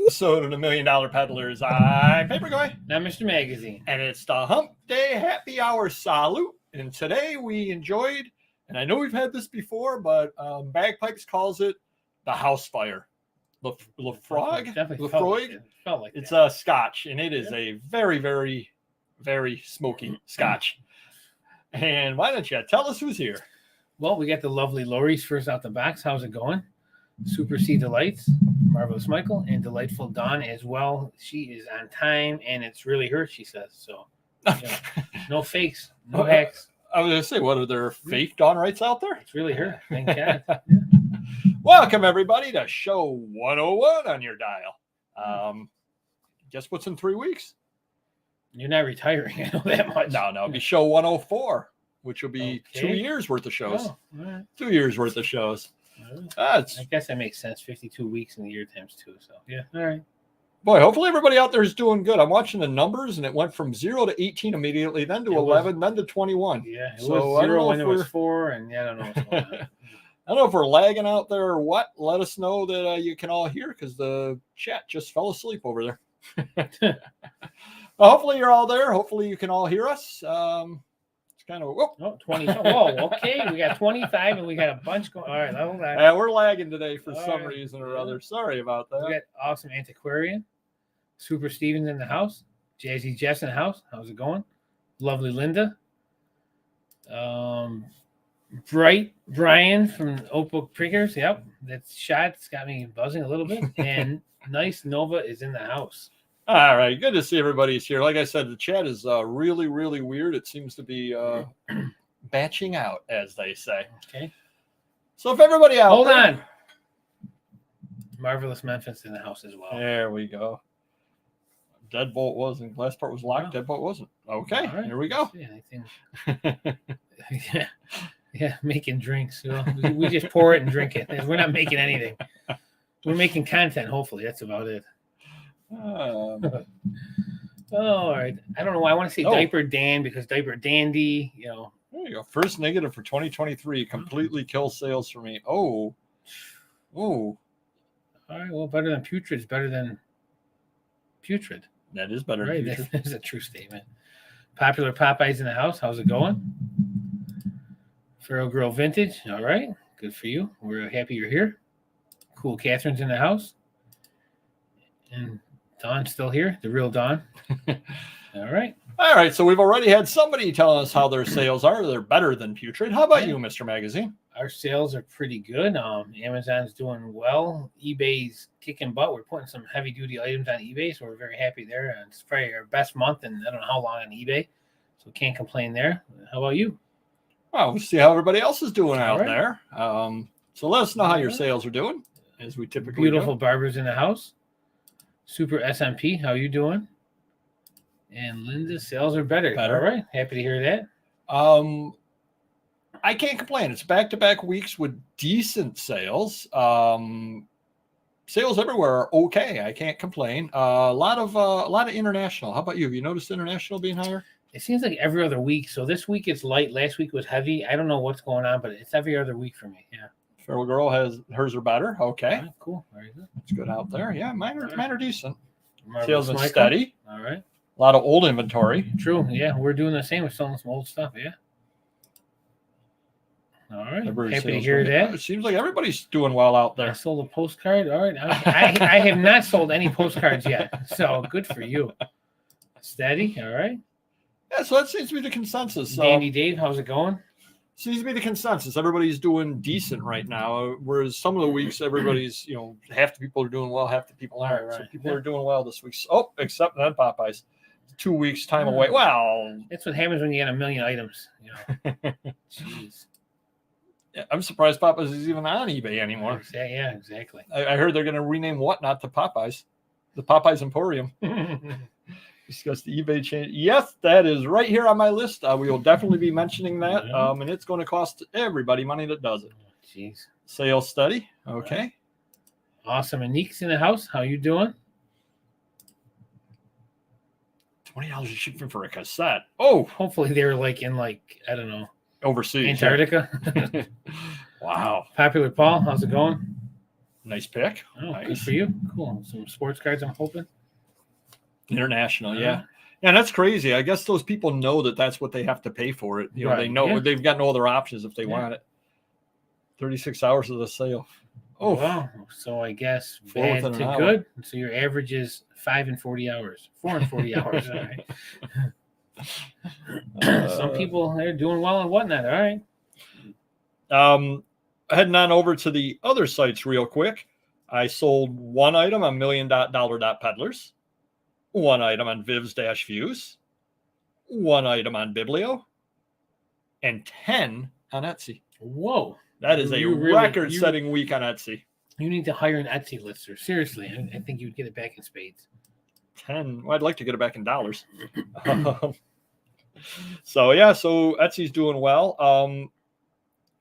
So to the $1 Million Peddlers, I'm Paperboy. Now, Mr. Magazine. And it's the Hump Day Happy Hour Salute. And today we enjoyed, and I know we've had this before, but Bagpipes calls it the house fire. Lefroig? Felt like it's a scotch, and it is a very, very, very smoky scotch. And why don't you tell us who's here? Well, we got the lovely Lori's first out the box. How's it going? Super C Delights, Marvelous Michael, and Delightful Dawn as well. She is on time, and it's really her, she says. So, no fakes, no hacks. I was going to say, what are there fake Dawn Wrights out there? It's really her. Thank God. Welcome, everybody, to show 101 on your dial. Guess what's in 3 weeks? You're not retiring, I know that much. No, it'll be show 104, which will be 2 years worth of shows. Oh, all right. 2 years worth of shows. I guess that makes sense. 52 weeks in the year times 2. So, yeah. All right. Boy, hopefully everybody out there is doing good. I'm watching the numbers, and it went from 0 to 18 immediately, then to 11, then to 21. Yeah, it was 0 when it was 4, and I don't know what's going on. I don't know if we're lagging out there or what. Let us know that you can all hear, because the chat just fell asleep over there. Well, hopefully you're all there. Hopefully you can all hear us. Kind of 20. Whoa, okay. We got 25 and we got a bunch going. All right, hold on. Yeah, we're lagging today for some reason or other. Sorry about that. We got awesome antiquarian, Super Stevens in the house, Jazzy Jess in the house. How's it going? Lovely Linda. Bright Brian from Oak Book Prickers. Yep, that shot's got me buzzing a little bit. And Nice Nova is in the house. All right, good to see everybody's here. Like I said, the chat is really, really weird. It seems to be batching out, as they say. Okay. So if everybody out Hold on. Marvelous Memphis in the house as well. There we go. Deadbolt wasn't. Last part was locked. Oh. Deadbolt wasn't. Okay, right. Here we go. Yeah, I think. yeah, making drinks. We just pour it and drink it. We're not making anything. We're making content, hopefully. That's about it. All right. I don't know why I want to say Diaper Dan because Diaper Dandy, There you go. First negative for 2023 completely kills sales for me. Oh. All right. Well, better than putrid is better than putrid. That is better than putrid. That is a true statement. Popular Popeyes in the house. How's it going? Feral Girl Vintage. All right. Good for you. We're happy you're here. Cool Catherine's in the house. And Dawn's still here, the real Dawn. All right. So we've already had somebody telling us how their sales are. They're better than putrid. How about you, Mr. Magazine? Our sales are pretty good. Amazon's doing well. eBay's kicking butt. We're putting some heavy-duty items on eBay, so we're very happy there. And it's probably our best month in I don't know how long on eBay, so can't complain there. How about you? Well, we'll see how everybody else is doing out there. So let us know how your sales are doing, as we typically Beautiful do. Barbers in the house. Super SMP, how you doing? And Linda's sales are better. All right, happy to hear that. I can't complain. It's back-to-back weeks with decent sales. Sales everywhere are okay. I can't complain. A lot of international. How about you? Have you noticed international being higher? It seems like every other week. So this week it's light. Last week was heavy. I don't know what's going on, but it's every other week for me. Yeah. Feral Girl has hers are better. Okay. Right, cool. Very good. It's good out there. Yeah, mine are decent. Marvelous Sales are steady. All right. A lot of old inventory. True. Yeah, we're doing the same. We're selling some old stuff. Yeah. All right. Happy to hear that. It seems like everybody's doing well out there. I sold a postcard. All right. I have not sold any postcards yet. So good for you. Steady. All right. Yeah, so that seems to be the consensus. Dandy Dave, how's it going? Seems to be the consensus. Everybody's doing decent right now, whereas some of the weeks everybody's, half the people are doing well, half the people aren't. Right. So people are doing well this week. Oh, except that Popeyes. 2 weeks time away. Well, that's what happens when you get a million items. Jeez. Yeah, I'm surprised Popeyes is even on eBay anymore. Yeah, exactly. I heard they're going to rename Whatnot to Popeyes, the Popeyes Emporium. Discuss the eBay change. Yes, that is right here on my list. We will definitely be mentioning that. And it's going to cost everybody money that does it. Jeez. Sales steady. Okay. Right. Awesome. Anik's in the house. How you doing? $20 a shipping for a cassette. Oh, hopefully they were in I don't know, overseas, Antarctica. Wow. Popular Paul, how's it going? Nice pick. Oh, nice. Good for you. Cool. Some sports cards, I'm hoping. International, yeah. Yeah, that's crazy. I guess those people know that that's what they have to pay for it. You know, they know they've got no other options if they want it. 36 hours of the sale. Oh, well, so I guess 4 bad within to an good. So your average is 5 and 40 hours, 4 and 40 hours. All right. Some people they're doing well and whatnot. All right. Heading on over to the other sites real quick. I sold one item on $1,000,000 one item on Vivs-Views, one item on Biblio, and 10 on Etsy. Whoa. That is a record-setting week on Etsy. You need to hire an Etsy lister. Seriously, I think you'd get it back in spades. 10. Well, I'd like to get it back in dollars. So Etsy's doing well.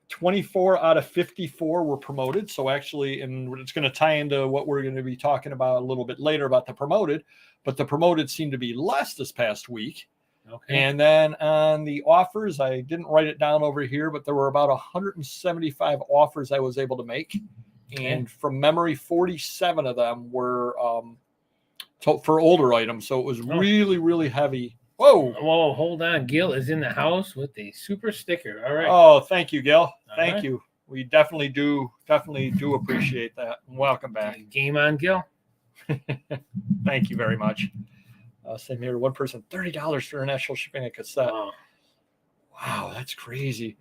24 out of 54 were promoted. So actually, and it's going to tie into what we're going to be talking about a little bit later about the promoted, but the promoted seemed to be less this past week. Okay. And then on the offers, I didn't write it down over here, but there were about 175 offers I was able to make. Okay. And from memory, 47 of them were for older items. So it was really, really heavy. Whoa, hold on. Gil is in the house with a super sticker. All right. Oh, thank you, Gil. Thank you. We definitely do appreciate that. Welcome back. Game on, Gil. Thank you very much. Same here. One person, $30 for international shipping a cassette. Wow, that's crazy.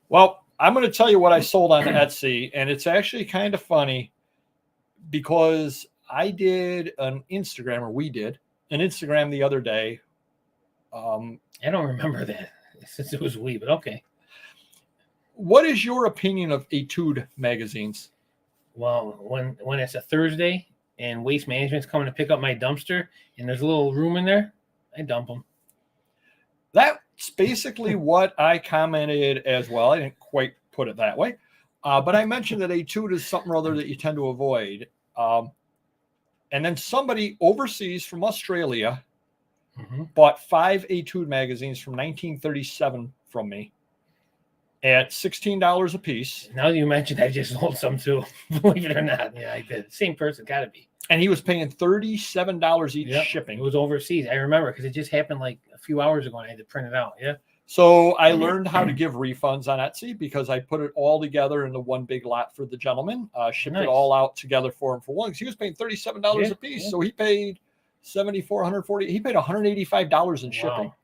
Well, I'm going to tell you what I sold on Etsy, and it's actually kind of funny because I did an Instagram, or we did an Instagram the other day. I don't remember that since it was we, but okay. What is your opinion of Etude magazines? Well, when it's a Thursday and Waste Management's coming to pick up my dumpster and there's a little room in there, I dump them. That's basically what I commented as well. I didn't quite put it that way, but I mentioned that Etude is something or other that you tend to avoid. And then somebody overseas from Australia bought 5 Etude magazines from 1937 from me at $16 a piece. Now that you mentioned, I just sold some too. Believe it or not, yeah, I did. Same person, gotta be. And he was paying $37 each shipping. It was overseas. I remember because it just happened like a few hours ago, and I had to print it out. Yeah. So I learned how to give refunds on Etsy because I put it all together into one big lot for the gentleman. Shipped it all out together for him for one because he was paying $37 a piece. So he paid $7,440. He paid $185 in shipping. Wow.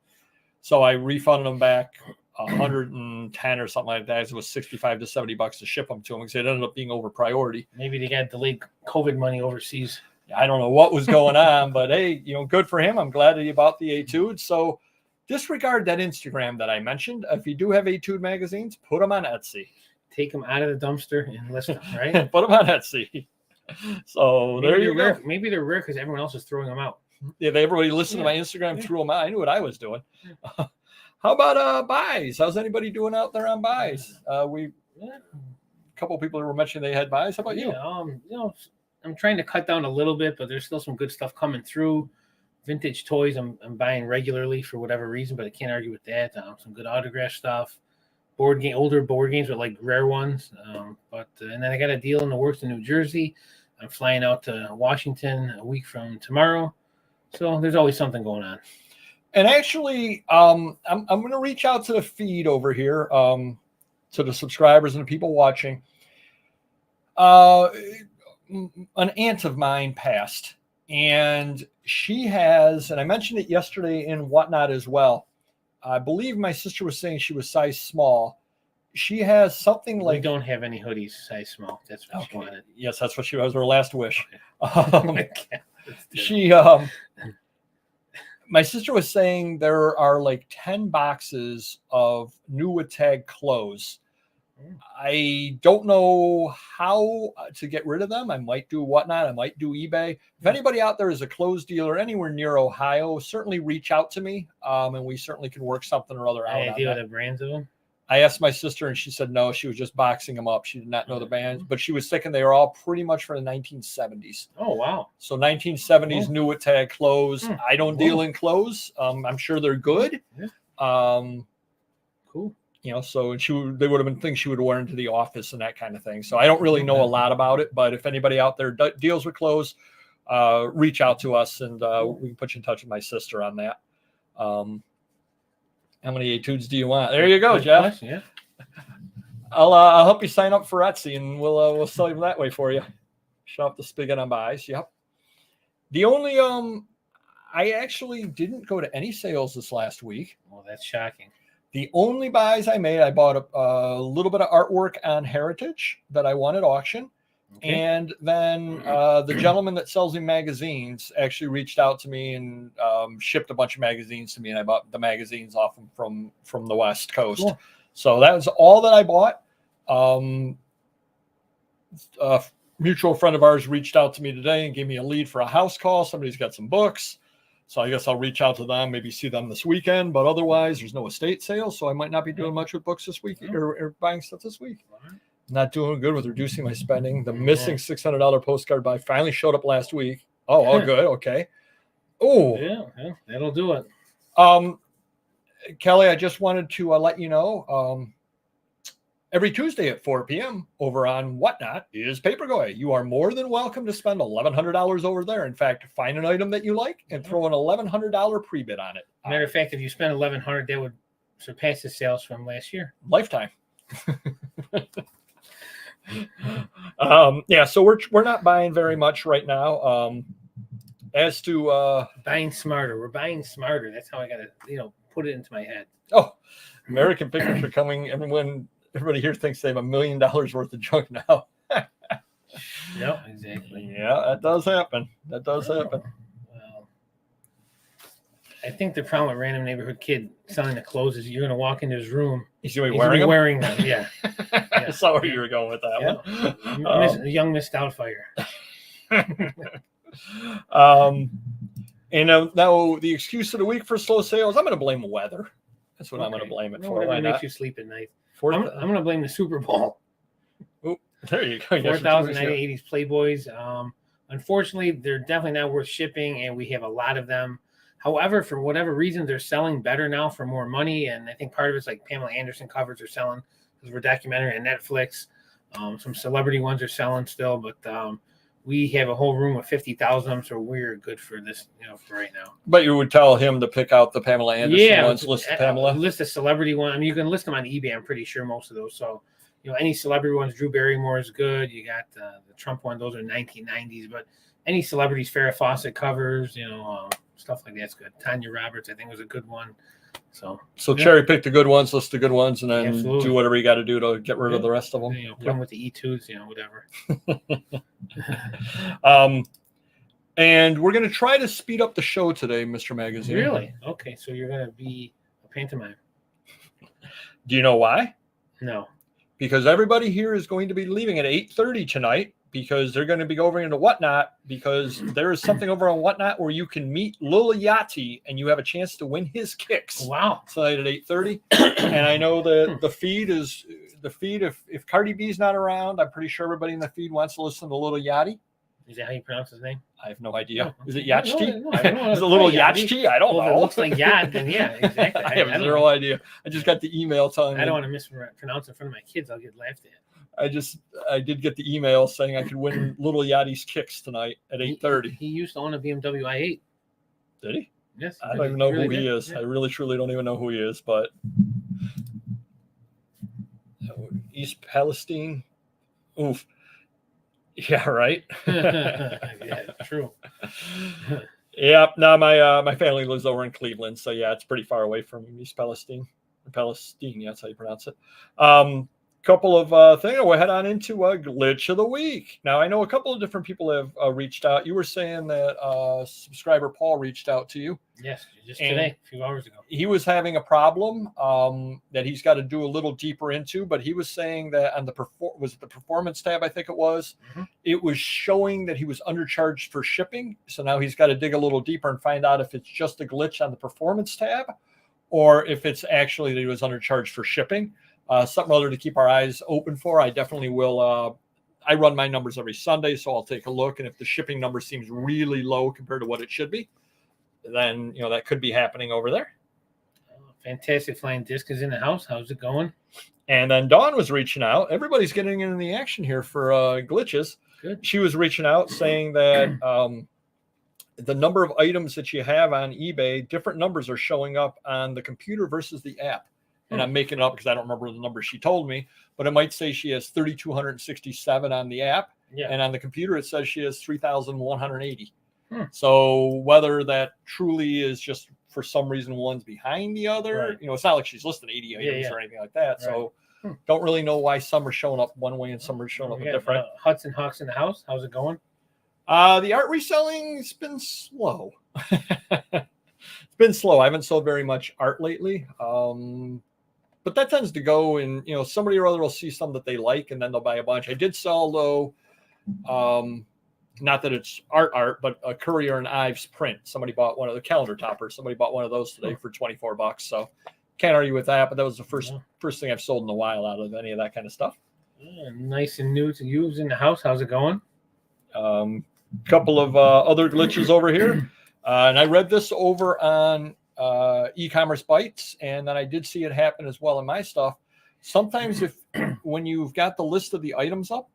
So I refunded him back 110 or something like that. It was $65 to $70 to ship them to him because it ended up being over priority. Maybe they got delayed COVID money overseas. I don't know what was going on, but hey, good for him. I'm glad that he bought the Etude. So disregard that Instagram that I mentioned. If you do have Etude magazines, put them on Etsy. Take them out of the dumpster and list them, right? Put them on Etsy. So maybe there you go. Maybe they're rare because everyone else is throwing them out. Yeah, everybody listened to my Instagram, threw them out. I knew what I was doing. How about buys? How's anybody doing out there on buys? A couple of people who were mentioning they had buys. How about you? I'm trying to cut down a little bit, but there's still some good stuff coming through. Vintage toys I'm buying regularly for whatever reason, but I can't argue with that. Some good autograph stuff. Older board games with like rare ones. And then I got a deal in the works in New Jersey. I'm flying out to Washington a week from tomorrow. So there's always something going on. And actually, I'm going to reach out to the feed over here, to the subscribers and the people watching. An aunt of mine passed, and she has, and I mentioned it yesterday in Whatnot as well. I believe my sister was saying she was size small. She has something like... We don't have any hoodies size small. That's what she wanted. Yes, that's what she was, her last wish. Okay. My sister was saying there are like 10 boxes of new with tag clothes. I don't know how to get rid of them. I might do Whatnot. I might do eBay. If anybody out there is a clothes dealer anywhere near Ohio, certainly reach out to me, and we certainly can work something or other out. Any idea the brands of them? I asked my sister, and she said no. She was just boxing them up. She did not know the bands, but she was thinking they were all pretty much from the 1970s. Oh, wow. So 1970s new with tag clothes. I don't deal in clothes. I'm sure they're good. Cool. So they would have been things she would wear into the office and that kind of thing. So I don't really know a lot about it, but if anybody out there deals with clothes, reach out to us and we can put you in touch with my sister on that. How many etudes do you want? There you go, Jeff. Yeah. I'll help you sign up for Etsy and we'll sell them that way for you. Show up the spigot on buys. Yep. The only I actually didn't go to any sales this last week. Well, that's shocking. The only buys I made, I bought a little bit of artwork on Heritage that I won at auction. Okay. And then the gentleman that sells me magazines actually reached out to me and shipped a bunch of magazines to me. And I bought the magazines off from the West Coast. Cool. So that was all that I bought. A mutual friend of ours reached out to me today and gave me a lead for a house call. Somebody's got some books. So I guess I'll reach out to them, maybe see them this weekend. But otherwise, there's no estate sale. So I might not be doing much with books this week or buying stuff this week. Not doing good with reducing my spending. The missing $600 postcard buy finally showed up last week. Oh, all good. Okay. Oh, yeah, that'll do it. Kelly, I just wanted to let you know, every Tuesday at 4 p.m. over on Whatnot is Papergoy. You are more than welcome to spend $1,100 over there. In fact, find an item that you like and throw an $1,100 pre-bid on it. Matter of fact, if you spend $1,100, that would surpass the sales from last year. Lifetime. So we're not buying very much right now. As to buying smarter, we're buying smarter. That's how I gotta put it into my head. Oh, American Pickers are coming. Everybody here thinks they have $1 million worth of junk now. No, exactly. Yeah, that does happen. Well, I think the problem with random neighborhood kid selling the clothes is you're going to walk into his room. He's going to be wearing them. Yeah. I saw where you were going with that one. Young Miss Doubtfire. Now the excuse of the week for slow sales, I'm going to blame weather. That's what I'm going to blame it for. Whatever makes you sleep at night. I'm going to blame the Super Bowl. Oh, there you go. 4,080s Playboys. Unfortunately, they're definitely not worth shipping, and we have a lot of them. However, for whatever reason, they're selling better now for more money, and I think part of it's like Pamela Anderson covers are selling because we're documentary on Netflix. Some celebrity ones are selling still, but we have a whole room of 50,000 of them, so we're good for this, for right now. But you would tell him to pick out the Pamela Anderson ones, list Pamela? List a celebrity one. I mean, you can list them on eBay, I'm pretty sure, most of those. So, any celebrity ones, Drew Barrymore is good. You got the Trump one, those are 1990s. But any celebrities, Farrah Fawcett covers, stuff like that's good. Tanya Roberts, I think, was a good one. So cherry pick the good ones, list the good ones, and then do whatever you got to do to get rid of the rest of them. Put them with the E2s, whatever. And we're going to try to speed up the show today, Mr. Magazine. Really? Okay, so you're going to be a pantomime. Do you know why? No. Because everybody here is going to be leaving at 8:30 tonight because they're going to be going into Whatnot because there is something over on Whatnot where you can meet Lil Yachty and you have a chance to win his kicks. Wow. Tonight at 8:30. And I know the feed if Cardi B's not around, I'm pretty sure everybody in the feed wants to listen to Lil Yachty. Is that how you pronounce his name? I have no idea. Is it Yachty? No, is it Little Yachty? I don't know. If it looks like Yacht, then yeah, exactly. I have zero idea. I just got the email telling me. I don't want to mispronounce in front of my kids. I'll get laughed at. I did get the email saying I could win Little Yachty's kicks tonight at 8:30. He used to own a BMW i8. Did he? Yes. I don't even know who he is. Yeah. I really, truly don't even know who he is, but East Palestine. Oof. Yeah, right. Yeah, true. Yeah, no, my family lives over in Cleveland, so yeah, it's pretty far away from East Palestine. Palestine, yeah, that's how you pronounce it. Couple of things. We'll head on into a glitch of the week. Now, I know a couple of different people have reached out. You were saying that subscriber Paul reached out to you. Yes, just today, a few hours ago. He was having a problem that he's got to do a little deeper into, but he was saying that on the performance tab, I think it was, it was showing that he was undercharged for shipping. So now he's got to dig a little deeper and find out if it's just a glitch on the performance tab or if it's actually that he was undercharged for shipping. Something other to keep our eyes open for. I definitely will. I run my numbers every Sunday, so I'll take a look. And if the shipping number seems really low compared to what it should be, then that could be happening over there. Fantastic Flying Disc is in the house. How's it going? And then Dawn was reaching out. Everybody's getting in the action here for glitches. Good. She was reaching out saying that the number of items that you have on eBay, different numbers are showing up on the computer versus the app. And I'm making it up because I don't remember the number she told me, but it might say she has 3,267 on the app. Yeah. And on the computer, it says she has 3,180. So whether that truly is just for some reason one's behind the other, Right. it's not like she's listing 80 items or anything like that. Right. So don't really know why some are showing up one way and some are showing up different. Hudson Hawks in the house. How's it going? The art reselling's been slow. It's been slow. I haven't sold very much art lately. But that tends to go and, somebody or other will see some that they like and then they'll buy a bunch. I did sell though, not that it's art, but a Currier and Ives print. Somebody bought one of the calendar toppers. Somebody bought one of those today for $24. So can't argue with that, but that was the first thing I've sold in a while out of any of that kind of stuff. Nice and new to use in the house. How's it going? Couple of other glitches over here. And I read this over on e-commerce bites, and then I did see it happen as well in my stuff. Sometimes when you've got the list of the items up,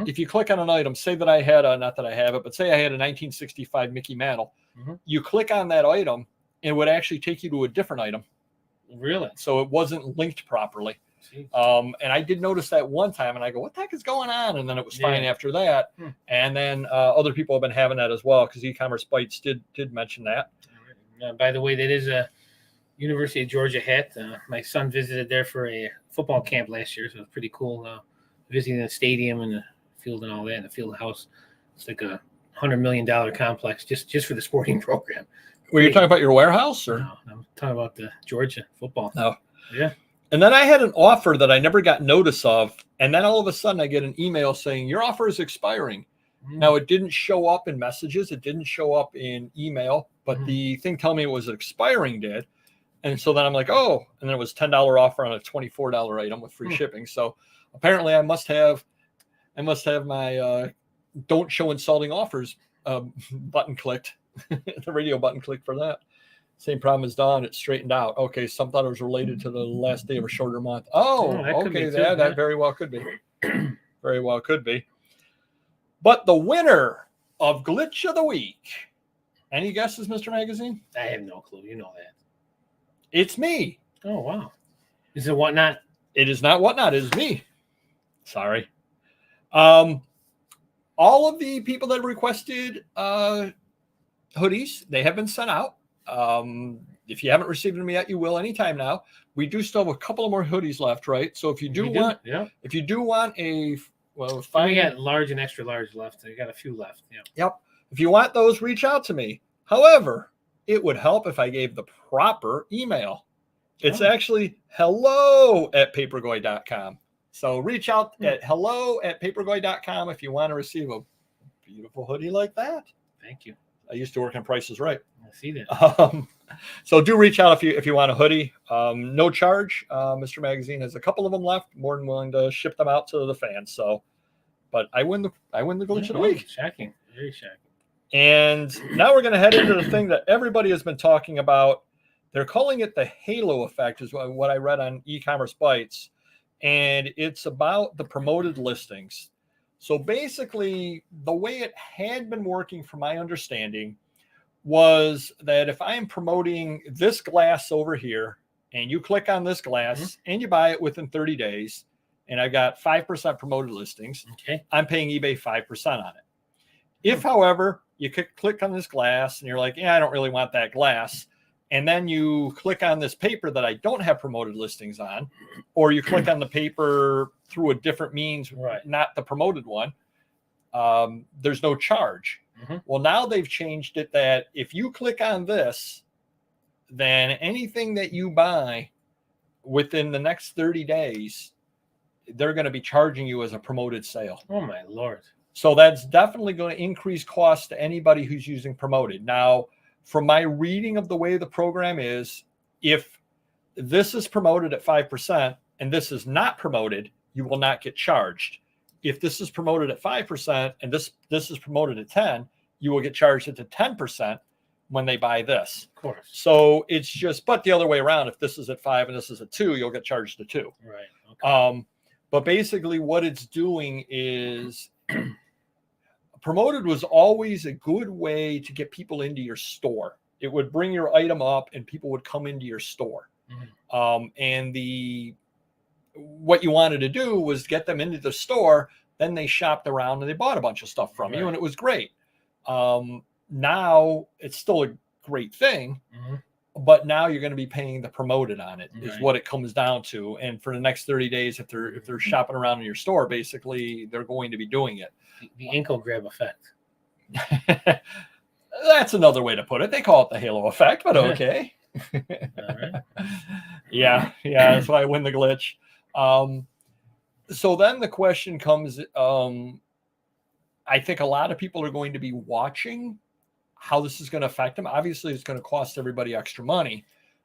if you click on an item, say that I had not that I have it, but say I had a 1965 Mickey Mantle, you click on that item, it would actually take you to a different item. Really? So it wasn't linked properly. And I did notice that one time, and I go, what the heck is going on? And then it was fine after that. And then other people have been having that as well, because e-commerce bites did mention that. By the way, that is a University of Georgia hat. My son visited there for a football camp last year, so it was pretty cool visiting the stadium and the field and all that, and the field house. It's like a $100 million complex just for the sporting program. Were you talking about your warehouse? Or? No, I'm talking about the Georgia football. Oh. Yeah. And then I had an offer that I never got notice of, and then all of a sudden I get an email saying, your offer is expiring. Now, it didn't show up in messages. It didn't show up in email, but the thing telling me it was expiring did. And so then I'm like, oh, and then it was $10 offer on a $24 item with free shipping. So apparently I must have my don't show insulting offers button clicked, the radio button clicked for that. Same problem as Dawn. It straightened out. Okay, some thought it was related to the last day of a shorter month. Okay, that very well could be. Very well could be. But the winner of Glitch of the Week, any guesses, Mr. Magazine? I have no clue. You know that. It's me. Oh, wow. Is it Whatnot? It is not Whatnot. It is me. Sorry. All of the people that requested hoodies, they have been sent out. If you haven't received them yet, you will anytime now. We do still have a couple of more hoodies left, right? So if you do want a we got large and extra large left. We got a few left. Yeah. Yep. If you want those, reach out to me. However, it would help if I gave the proper email. It's actually hello@papergoy.com. So reach out at hello@papergoy.com if you want to receive a beautiful hoodie like that. Thank you. I used to work on Price is Right. I see that. So do reach out if you want a hoodie. No charge. Mr. Magazine has a couple of them left. More than willing to ship them out to the fans. So, but I win the glitch of the week. Shocking. Very shocking. And now we're going to head into the thing that everybody has been talking about. They're calling it the halo effect, is what I read on e-commerce bites. And it's about the promoted listings. So basically, the way it had been working, from my understanding, was that if I'm promoting this glass over here and you click on this glass and you buy it within 30 days and I got 5% promoted listings, I'm paying eBay 5% on it. If, however, you click on this glass and you're like, I don't really want that glass, and then you click on this paper that I don't have promoted listings on, or you click on the paper through a different means, not the promoted one, there's no charge. Well, now they've changed it that if you click on this, then anything that you buy within the next 30 days, they're going to be charging you as a promoted sale. Oh, my Lord. So that's definitely going to increase costs to anybody who's using promoted. Now, from my reading of the way the program is, if this is promoted at 5% and this is not promoted, you will not get charged. If this is promoted at 5% and this is promoted at 10, you will get charged at the 10%. when they buy this. Of course. So it's just, but the other way around, if this is at 5 and this is at 2, you'll get charged a 2. Right. Okay. But basically what it's doing is promoted was always a good way to get people into your store. It would bring your item up and people would come into your store. And what you wanted to do was get them into the store. Then they shopped around and they bought a bunch of stuff from you, and it was great. Now it's still a great thing, but now you're going to be paying the promoted on it, is what it comes down to. And for the next 30 days, if they're shopping around in your store, basically they're going to be doing it. The ankle grab effect. That's another way to put it. They call it the halo effect, but okay. All right. Yeah, that's why I win the glitch. So then the question comes, I think a lot of people are going to be watching how this is going to affect them. Obviously, it's going to cost everybody extra money.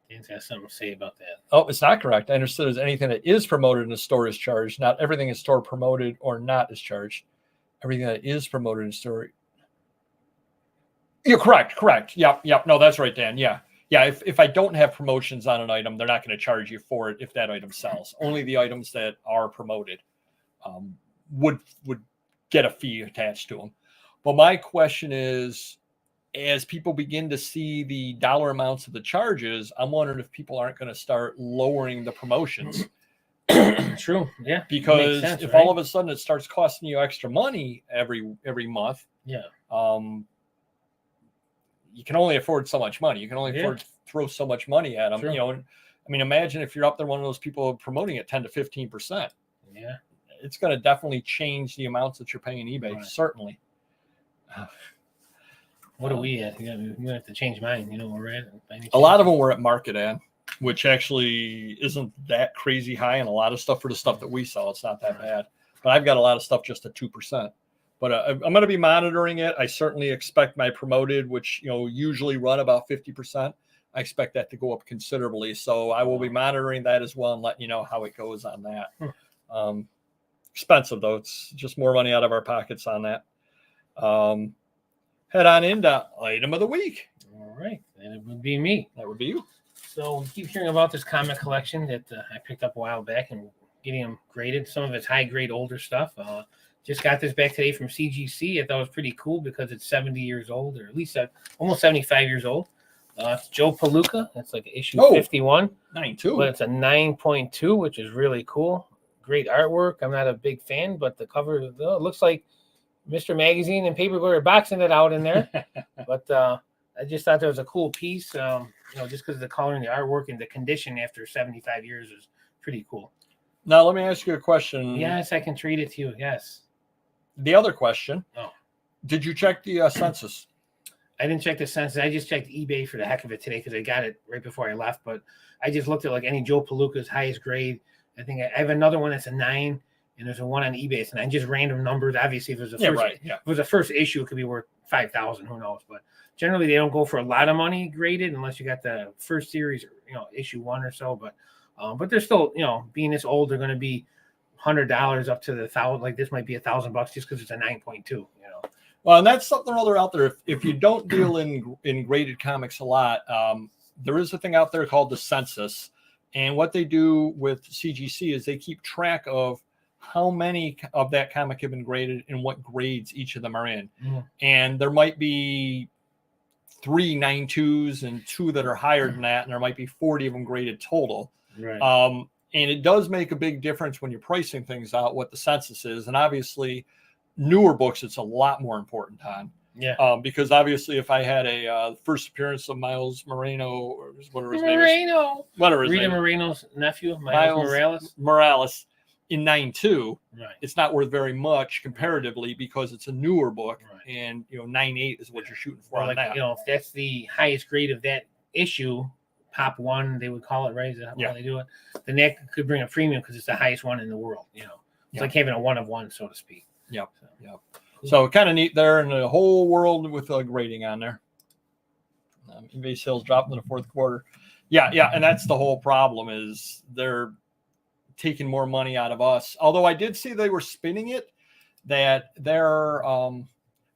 Dan's got something to say about that. Oh, it's not correct. I understood as anything that is promoted in a store is charged. Not everything in store promoted or not is charged. Everything that is promoted in store. You're correct. Yep. No, that's right, Dan. Yeah. If I don't have promotions on an item, they're not going to charge you for it if that item sells. Only the items that are promoted would get a fee attached to them. But my question is, as people begin to see the dollar amounts of the charges, I'm wondering if people aren't going to start lowering the promotions. True. Yeah. Because if all of a sudden it starts costing you extra money every month, you can only afford so much money. You can only afford to throw so much money at them. True. I mean, imagine if you're up there, one of those people promoting it 10 to 15%. Yeah. It's going to definitely change the amounts that you're paying eBay. Right. Certainly. What are we at? You're going to have to change mine. You know where we're at? A lot of them were at market ad, which actually isn't that crazy high. And a lot of stuff for the stuff that we sell, it's not that bad. But I've got a lot of stuff just at 2%. But I'm going to be monitoring it. I certainly expect my promoted, which usually run about 50%. I expect that to go up considerably. So I will be monitoring that as well and letting you know how it goes on that. Expensive though. It's just more money out of our pockets on that. Head on into item of the week. All right, and it would be me. That would be you. So we keep hearing about this comic collection that I picked up a while back and getting them graded. Some of it's high grade, older stuff. Just got this back today from CGC. I thought it was pretty cool because it's 70 years old, or at least almost 75 years old. It's Joe Palooka. That's like issue 51. 9.2. But it's a 9.2, which is really cool. Great artwork. I'm not a big fan, but the cover looks like Mr. Magazine and Paperboy are boxing it out in there. But I just thought that was a cool piece. Just because of the color and the artwork and the condition after 75 years is pretty cool. Now, let me ask you a question. Yes, I can treat it to you. Yes. The other question. Oh. Did you check the census? I didn't check the census. I just checked eBay for the heck of it today because I got it right before I left. But I just looked at like any Joe Palooka's highest grade. I think I have another one that's a 9, and there's a one on eBay. It's 9, just random numbers. Obviously, if it was if it was a first issue, it could be worth $5,000. Who knows? But generally, they don't go for a lot of money graded unless you got the first series, or, issue 1 or so. But they're still, being this old, they're going to be $100 up to the 1,000. Like this might be $1,000 just because it's a 9.2. Well, and that's something or other out there. If you don't deal in graded comics a lot, there is a thing out there called the census. And what they do with CGC is they keep track of how many of that comic have been graded and what grades each of them are in. And there might be 3 9.2s and 2 that are higher than that, and there might be 40 of them graded total. Right. And it does make a big difference when you're pricing things out what the census is. And obviously, newer books, it's a lot more important on. Yeah. Because obviously, if I had a first appearance of Miles Moreno, or whatever his name is, Rita Moreno's nephew, Miles Morales, in 9.2, right, it's not worth very much comparatively because it's a newer book, right, and 9.8 is what you're shooting for. Or on that. If that's the highest grade of that issue, Pop 1, they would call it, right? Is that how they do it? Then that could bring a premium because it's the highest one in the world. It's like having a 1 of 1, so to speak. Yep. So kind of neat there, and the whole world with grading on there. eBay sales dropped in the fourth quarter. Yeah, and that's the whole problem is they're taking more money out of us. Although I did see they were spinning it, that they're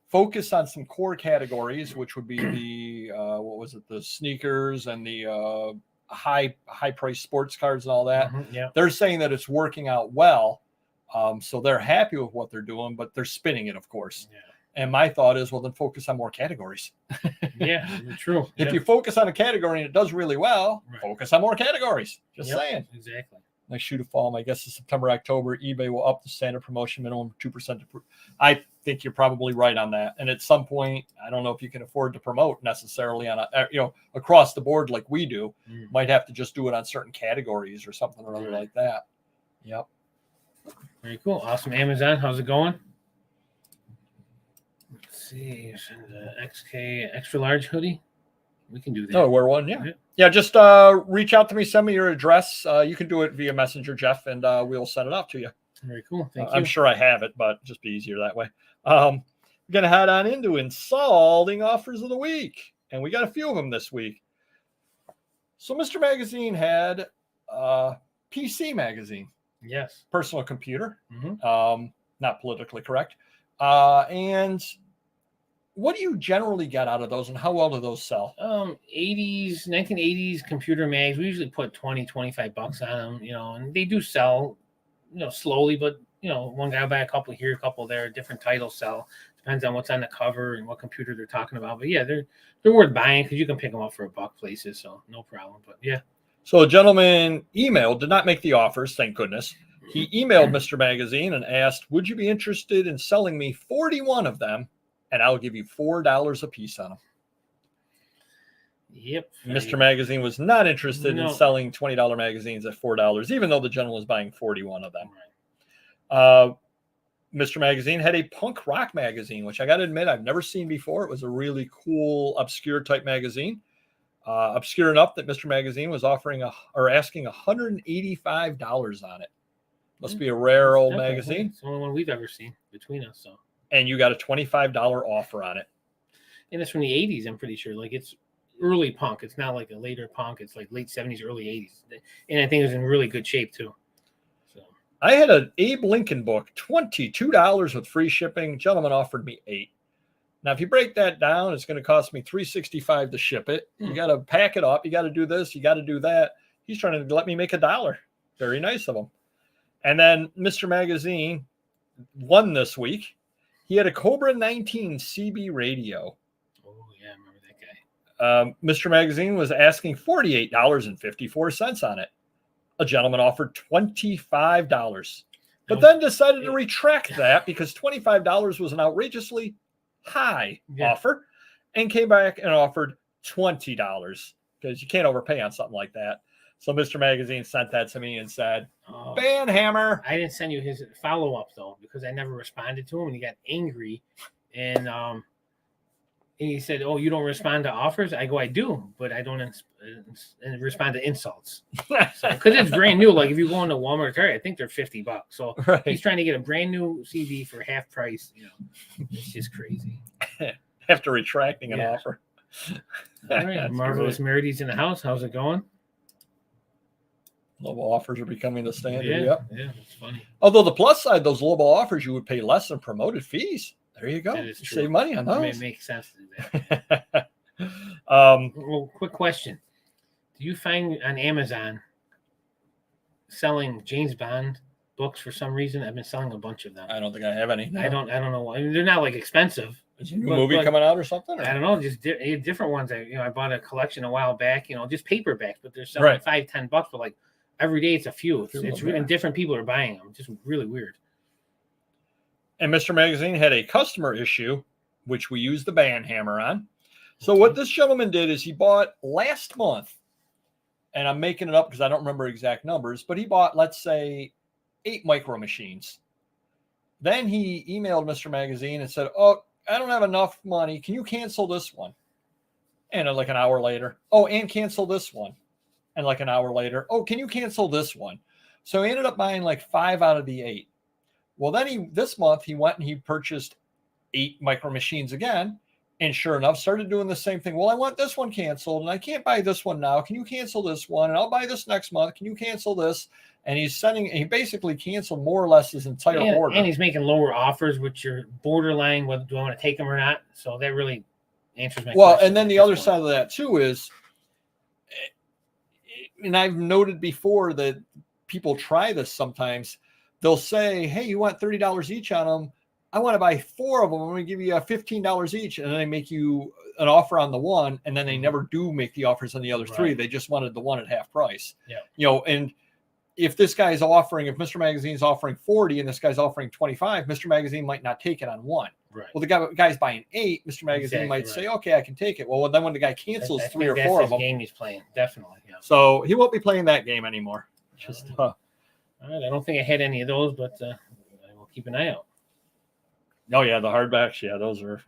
focused on some core categories, which would be the what was it, the sneakers and the high price sports cards and all that. Yeah. They're saying that it's working out well. So they're happy with what they're doing, but they're spinning it, of course. Yeah. And my thought is, well, then focus on more categories. Yeah, true. If you focus on a category and it does really well, focus on more categories. Just saying. Exactly. Next shoe to fall, I guess, is September, October. eBay will up the standard promotion minimum 2%. I think you're probably right on that. And at some point, I don't know if you can afford to promote necessarily on across the board like we do. Might have to just do it on certain categories or something or other like that. Yep. Very cool. Awesome. Amazon, how's it going? Let's see. XK extra large hoodie. We can do that. Oh, wear one. Yeah. Yeah. Just reach out to me. Send me your address. You can do it via Messenger, Jeff, and we'll send it out to you. Very cool. Thank you. I'm sure I have it, but just be easier that way. We're going to head on into insulting offers of the week. And we got a few of them this week. So Mr. Magazine had PC Magazine. Yes. Personal computer. Mm-hmm. Not politically correct. And what do you generally get out of those, and how well do those sell? 1980s computer mags. We usually put $20-25 on them, and they do sell, slowly, but one guy will buy a couple here, a couple there. Different titles sell. Depends on what's on the cover and what computer they're talking about. But yeah, they're worth buying because you can pick them up for $1 places, so no problem. But yeah. So a gentleman emailed, did not make the offers, thank goodness. He emailed Mr. Magazine and asked, would you be interested in selling me 41 of them? And I'll give you $4 a piece on them. Yep. Mr. Magazine was not interested in selling $20 magazines at $4, even though the gentleman was buying 41 of them. Right. Mr. Magazine had a punk rock magazine, which I got to admit, I've never seen before. It was a really cool, obscure type magazine. Obscure enough that Mr. Magazine was asking $185 on it. Must be a rare old magazine. It's the only one we've ever seen between us. So. And you got a $25 offer on it. And it's from the 80s, I'm pretty sure. Like, it's early punk. It's not like a later punk. It's like late 70s, early 80s. And I think it was in really good shape, too. So I had an Abe Lincoln book, $22 with free shipping. Gentleman offered me $8. Now, if you break that down, it's going to cost me $3.65 to ship it. You got to pack it up. You got to do this. You got to do that. He's trying to let me make $1. Very nice of him. And then Mr. Magazine won this week. He had a Cobra 19 CB radio. Oh, yeah, I remember that guy. Mr. Magazine was asking $48.54 on it. A gentleman offered $25, but then decided to retract that because $25 was an outrageously high offer, and came back and offered $20 because you can't overpay on something like that. So Mr. Magazine sent that to me and said, ban hammer. I didn't send you his follow-up, though, because I never responded to him, and he got angry. And he said, oh, you don't respond to offers? I go, I do, but I don't respond to insults. Because it's brand new. Like, if you go into Walmart or Target, I think they're $50. So he's trying to get a brand new CD for half price. It's just crazy. After retracting an offer. All right. Marvelous Merity's in the house. How's it going? Low offers are becoming the standard. Yeah, it's funny. Although the plus side, those low offers, you would pay less than promoted fees. There you go. You save money on those. It makes sense to do that. Well, quick question. Do you find on Amazon selling James Bond books for some reason? I've been selling a bunch of them. I don't think I have any. No. I don't know why. I mean, they're not like expensive. Is a new movie coming out or something? Or? I don't know. Just different ones. I bought a collection a while back. Just paperbacks, but they're selling $5-10 for like every day. It's a few. It's really, and different people are buying them. Just really weird. And Mr. Magazine had a customer issue, which we used the ban hammer on. So what this gentleman did is he bought last month, and I'm making it up because I don't remember exact numbers, but he bought, let's say, 8 micro machines. Then he emailed Mr. Magazine and said, oh, I don't have enough money. Can you cancel this one? And like an hour later, oh, and cancel this one. And like an hour later, oh, can you cancel this one? So he ended up buying like 5 out of the 8. Well, then this month he went and he purchased 8 micro machines again. And sure enough, started doing the same thing. Well, I want this one canceled and I can't buy this one now. Can you cancel this one? And I'll buy this next month. Can you cancel this? And he basically canceled more or less his entire order. And he's making lower offers, which are borderline whether do I want to take them or not. So that really answers my Well, question and then at the this other point. side of that too is, and I've noted before that people try this sometimes. They'll say, "Hey, you want $30 each on them? I want to buy 4 of them. I'm going to give you $15 each," and then they make you an offer on the one, and then they never do make the offers on the other 3. They just wanted the one at half price. Yeah. And if this guy's offering, if Mr. Magazine's offering 40 and this guy's offering 25, Mr. Magazine might not take it on one. Right. Well, the guy's buying 8, Mr. Magazine might say, "Okay, I can take it." Well, then when the guy cancels I 3 or think 4 that's of them, game he's playing, definitely. Yeah. so he won't be playing that game anymore. Just All right. I don't think I had any of those, but I will keep an eye out. oh yeah, the hardbacks, yeah, those are.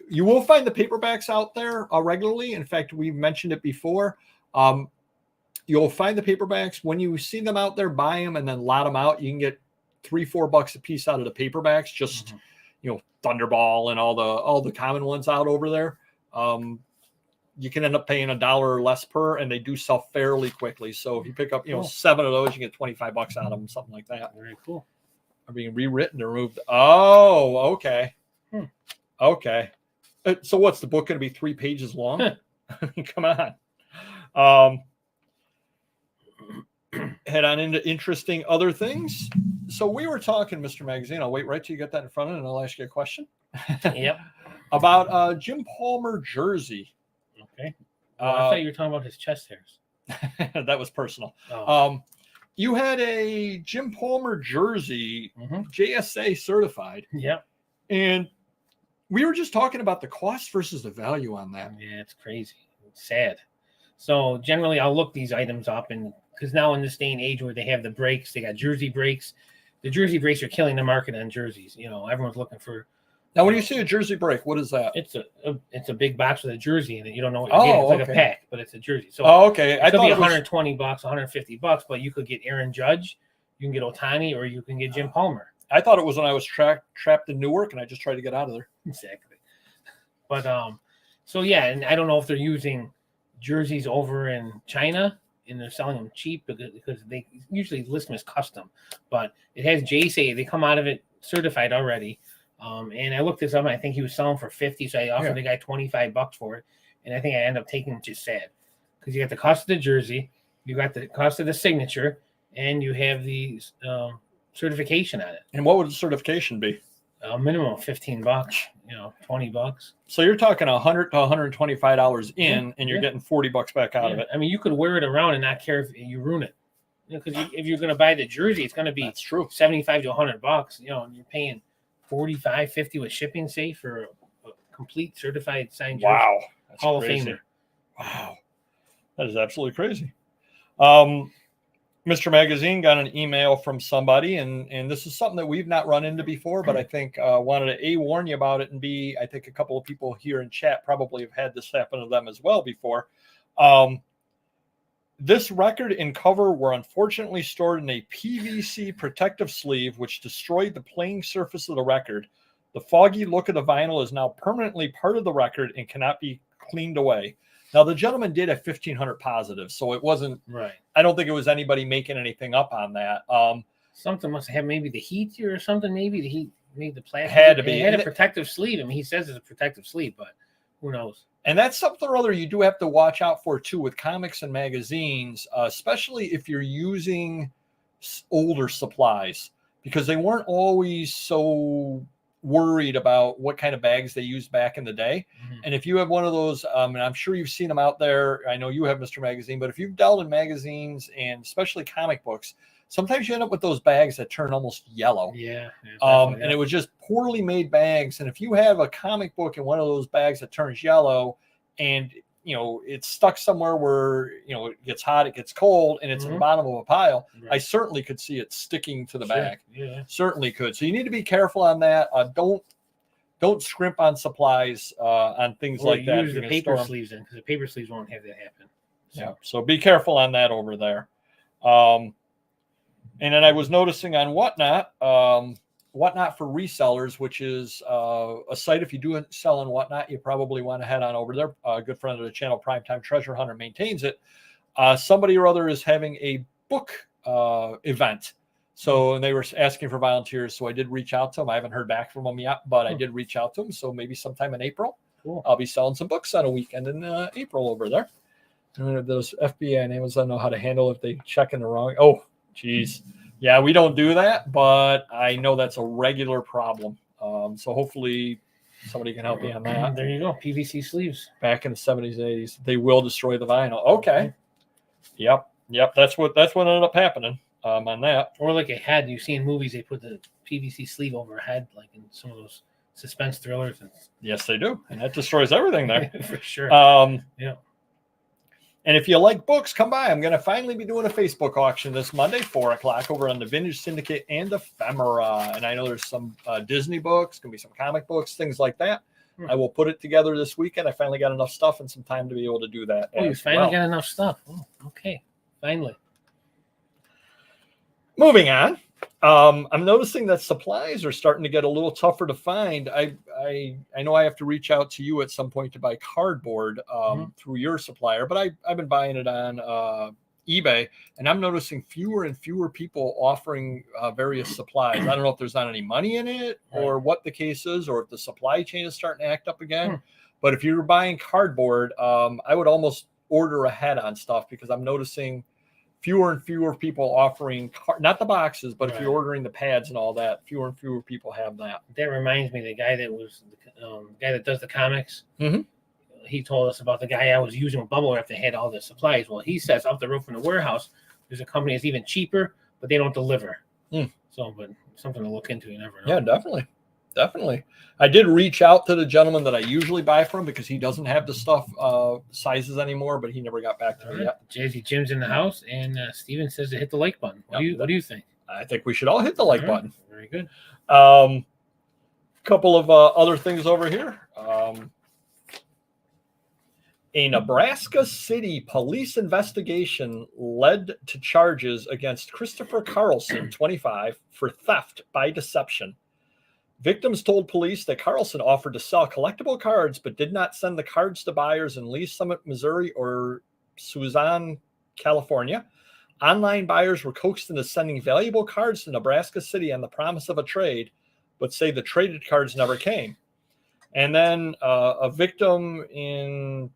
You will find the paperbacks out there regularly. In fact, we've mentioned it before. You'll find the paperbacks when you see them out there. Buy them and then lot them out. You can get $3-4 a piece out of the paperbacks. Just Thunderball and all the common ones out over there. You can end up paying $1 or less per, and they do sell fairly quickly. So if you pick up 7 of those, you get $25 out of them, something like that. Very cool. Are being rewritten or removed? Oh, okay. Okay. So what's the book going to be 3 pages long? I mean, come on. Head on into interesting other things. So we were talking, Mr. Magazine. I'll wait right till you get that in front of it, and I'll ask you a question. Yep. About Jim Palmer jersey. Okay. Well, I thought you were talking about his chest hairs. That was personal. Oh. You had a Jim Palmer jersey, JSA certified. Yep. And we were just talking about the cost versus the value on that. Yeah, it's crazy. It's sad. So generally, I'll look these items up, and because now in this day and age where they have the breaks, they got jersey breaks. The jersey breaks are killing the market on jerseys. Everyone's looking for. Now, when you say a jersey break, what is that? It's a big box with a jersey in it. You don't know what you're getting. It's like a pack, but it's a jersey. So okay. It could be $120, $150, but you could get Aaron Judge, you can get Ohtani, or you can get Jim Palmer. I thought it was when I was trapped in Newark and I just tried to get out of there. Exactly. But so yeah, and I don't know if they're using jerseys over in China and they're selling them cheap because they usually list them as custom. But it has JSA. They come out of it certified already. And I looked this up and I think he was selling for $50. So I offered the guy $25 for it. And I think I ended up taking it, just sad. Because you got the cost of the jersey, you got the cost of the signature, and you have the certification on it. And what would the certification be? A minimum of $15, $20. So you're talking $100 to $125 in, and you're getting $40 back out of it. I mean, you could wear it around and not care if you ruin it. Because if you're going to buy the jersey, it's going to be That's true. $75 to $100. And you're paying $45, $50 with shipping, say, for a complete certified signed jersey. Wow, that's Hall crazy. of Famer. Wow, that is absolutely crazy. Mr. Magazine got an email from somebody, and this is something that we've not run into before, but I think wanted to A, warn you about it, and B, I think a couple of people here in chat probably have had this happen to them as well before. This record and cover were unfortunately stored in a PVC protective sleeve, which destroyed the playing surface of the record. The foggy look of the vinyl is now permanently part of the record and cannot be cleaned away. Now, the gentleman did have 1,500 positives, so it wasn't right. I don't think it was anybody making anything up on that. Something must have maybe the heat here or something. Maybe the heat made the plastic. Had to be. It had a protective sleeve. I mean, he says it's a protective sleeve, but who knows? And that's something or other you do have to watch out for, too, with comics and magazines, especially if you're using older supplies, because they weren't always so worried about what kind of bags they used back in the day. And if you have one of those, and I'm sure you've seen them out there, I know you have, Mr. Magazine, but if you've dealt in magazines and especially comic books, sometimes you end up with those bags that turn almost yellow. And it was just poorly made bags. And if you have a comic book in one of those bags that turns yellow and it's stuck somewhere where it gets hot, it gets cold, and it's in the bottom of a pile, I certainly could see it sticking to the bag. Certainly could. So you need to be careful on that. Don't scrimp on supplies on things like that. Use the paper sleeves in, because the paper sleeves won't have that happen. So be careful on that over there. And then I was noticing on Whatnot for resellers, which is a site, if you do sell on Whatnot, you probably want to head on over there. A good friend of the channel, Primetime Treasure Hunter, maintains it. Somebody or other is having a book event. So, and they were asking for volunteers. So I did reach out to them. I haven't heard back from them yet, but I did reach out to them. So maybe sometime in April. Cool. I'll be selling some books on a weekend in April over there. And those FBI and Amazon know how to handle if they check in the wrong. Oh, geez. Yeah, we don't do that, but I know that's a regular problem. So hopefully somebody can help me on that. There you go. PVC sleeves. Back in the 70s and 80s, they will destroy the vinyl. Okay. Yep. That's what ended up happening on that. Or like a head. You see in movies, they put the PVC sleeve over a head, like in some of those suspense thrillers. Yes, they do. And that destroys everything there. For sure. Yeah. And if you like books, come by. I'm going to finally be doing a Facebook auction this Monday, 4 o'clock, over on the Vintage Syndicate and Ephemera. And I know there's some Disney books, going to be some comic books, things like that. I will put it together this weekend. I finally got enough stuff and some time to be able to do that. Oh, you finally got enough stuff. Oh, okay. Finally. Moving on. I'm noticing that supplies are starting to get a little tougher to find. I know I have to reach out to you at some point to buy cardboard through your supplier, but I've been buying it on eBay, and I'm noticing fewer and fewer people offering various supplies. I don't know if there's not any money in it or what the case is, or if the supply chain is starting to act up again. But if you're buying cardboard, I would almost order ahead on stuff, because I'm noticing fewer and fewer people offering not the boxes, but if you're ordering the pads and all that, fewer and fewer people have that. That reminds me, the guy that was the guy that does the comics. He told us about the guy I was using with bubble wrap that had all the supplies. Well, he says up the roof in the warehouse, there's a company that's even cheaper, but they don't deliver. So, but something to look into. You never know. Yeah, definitely. I did reach out to the gentleman that I usually buy from, because he doesn't have the stuff sizes anymore, but he never got back to me yet. Jim's in the house, and Steven says to hit the like button. What do you think? I think we should all hit the like button. Very good. Couple of other things over here. A Nebraska City police investigation led to charges against Christopher Carlson, 25, for theft by deception. Victims told police that Carlson offered to sell collectible cards, but did not send the cards to buyers in Lee Summit, Missouri, or Suzanne, California. Online buyers were coaxed into sending valuable cards to Nebraska City on the promise of a trade, but say the traded cards never came. And then a victim in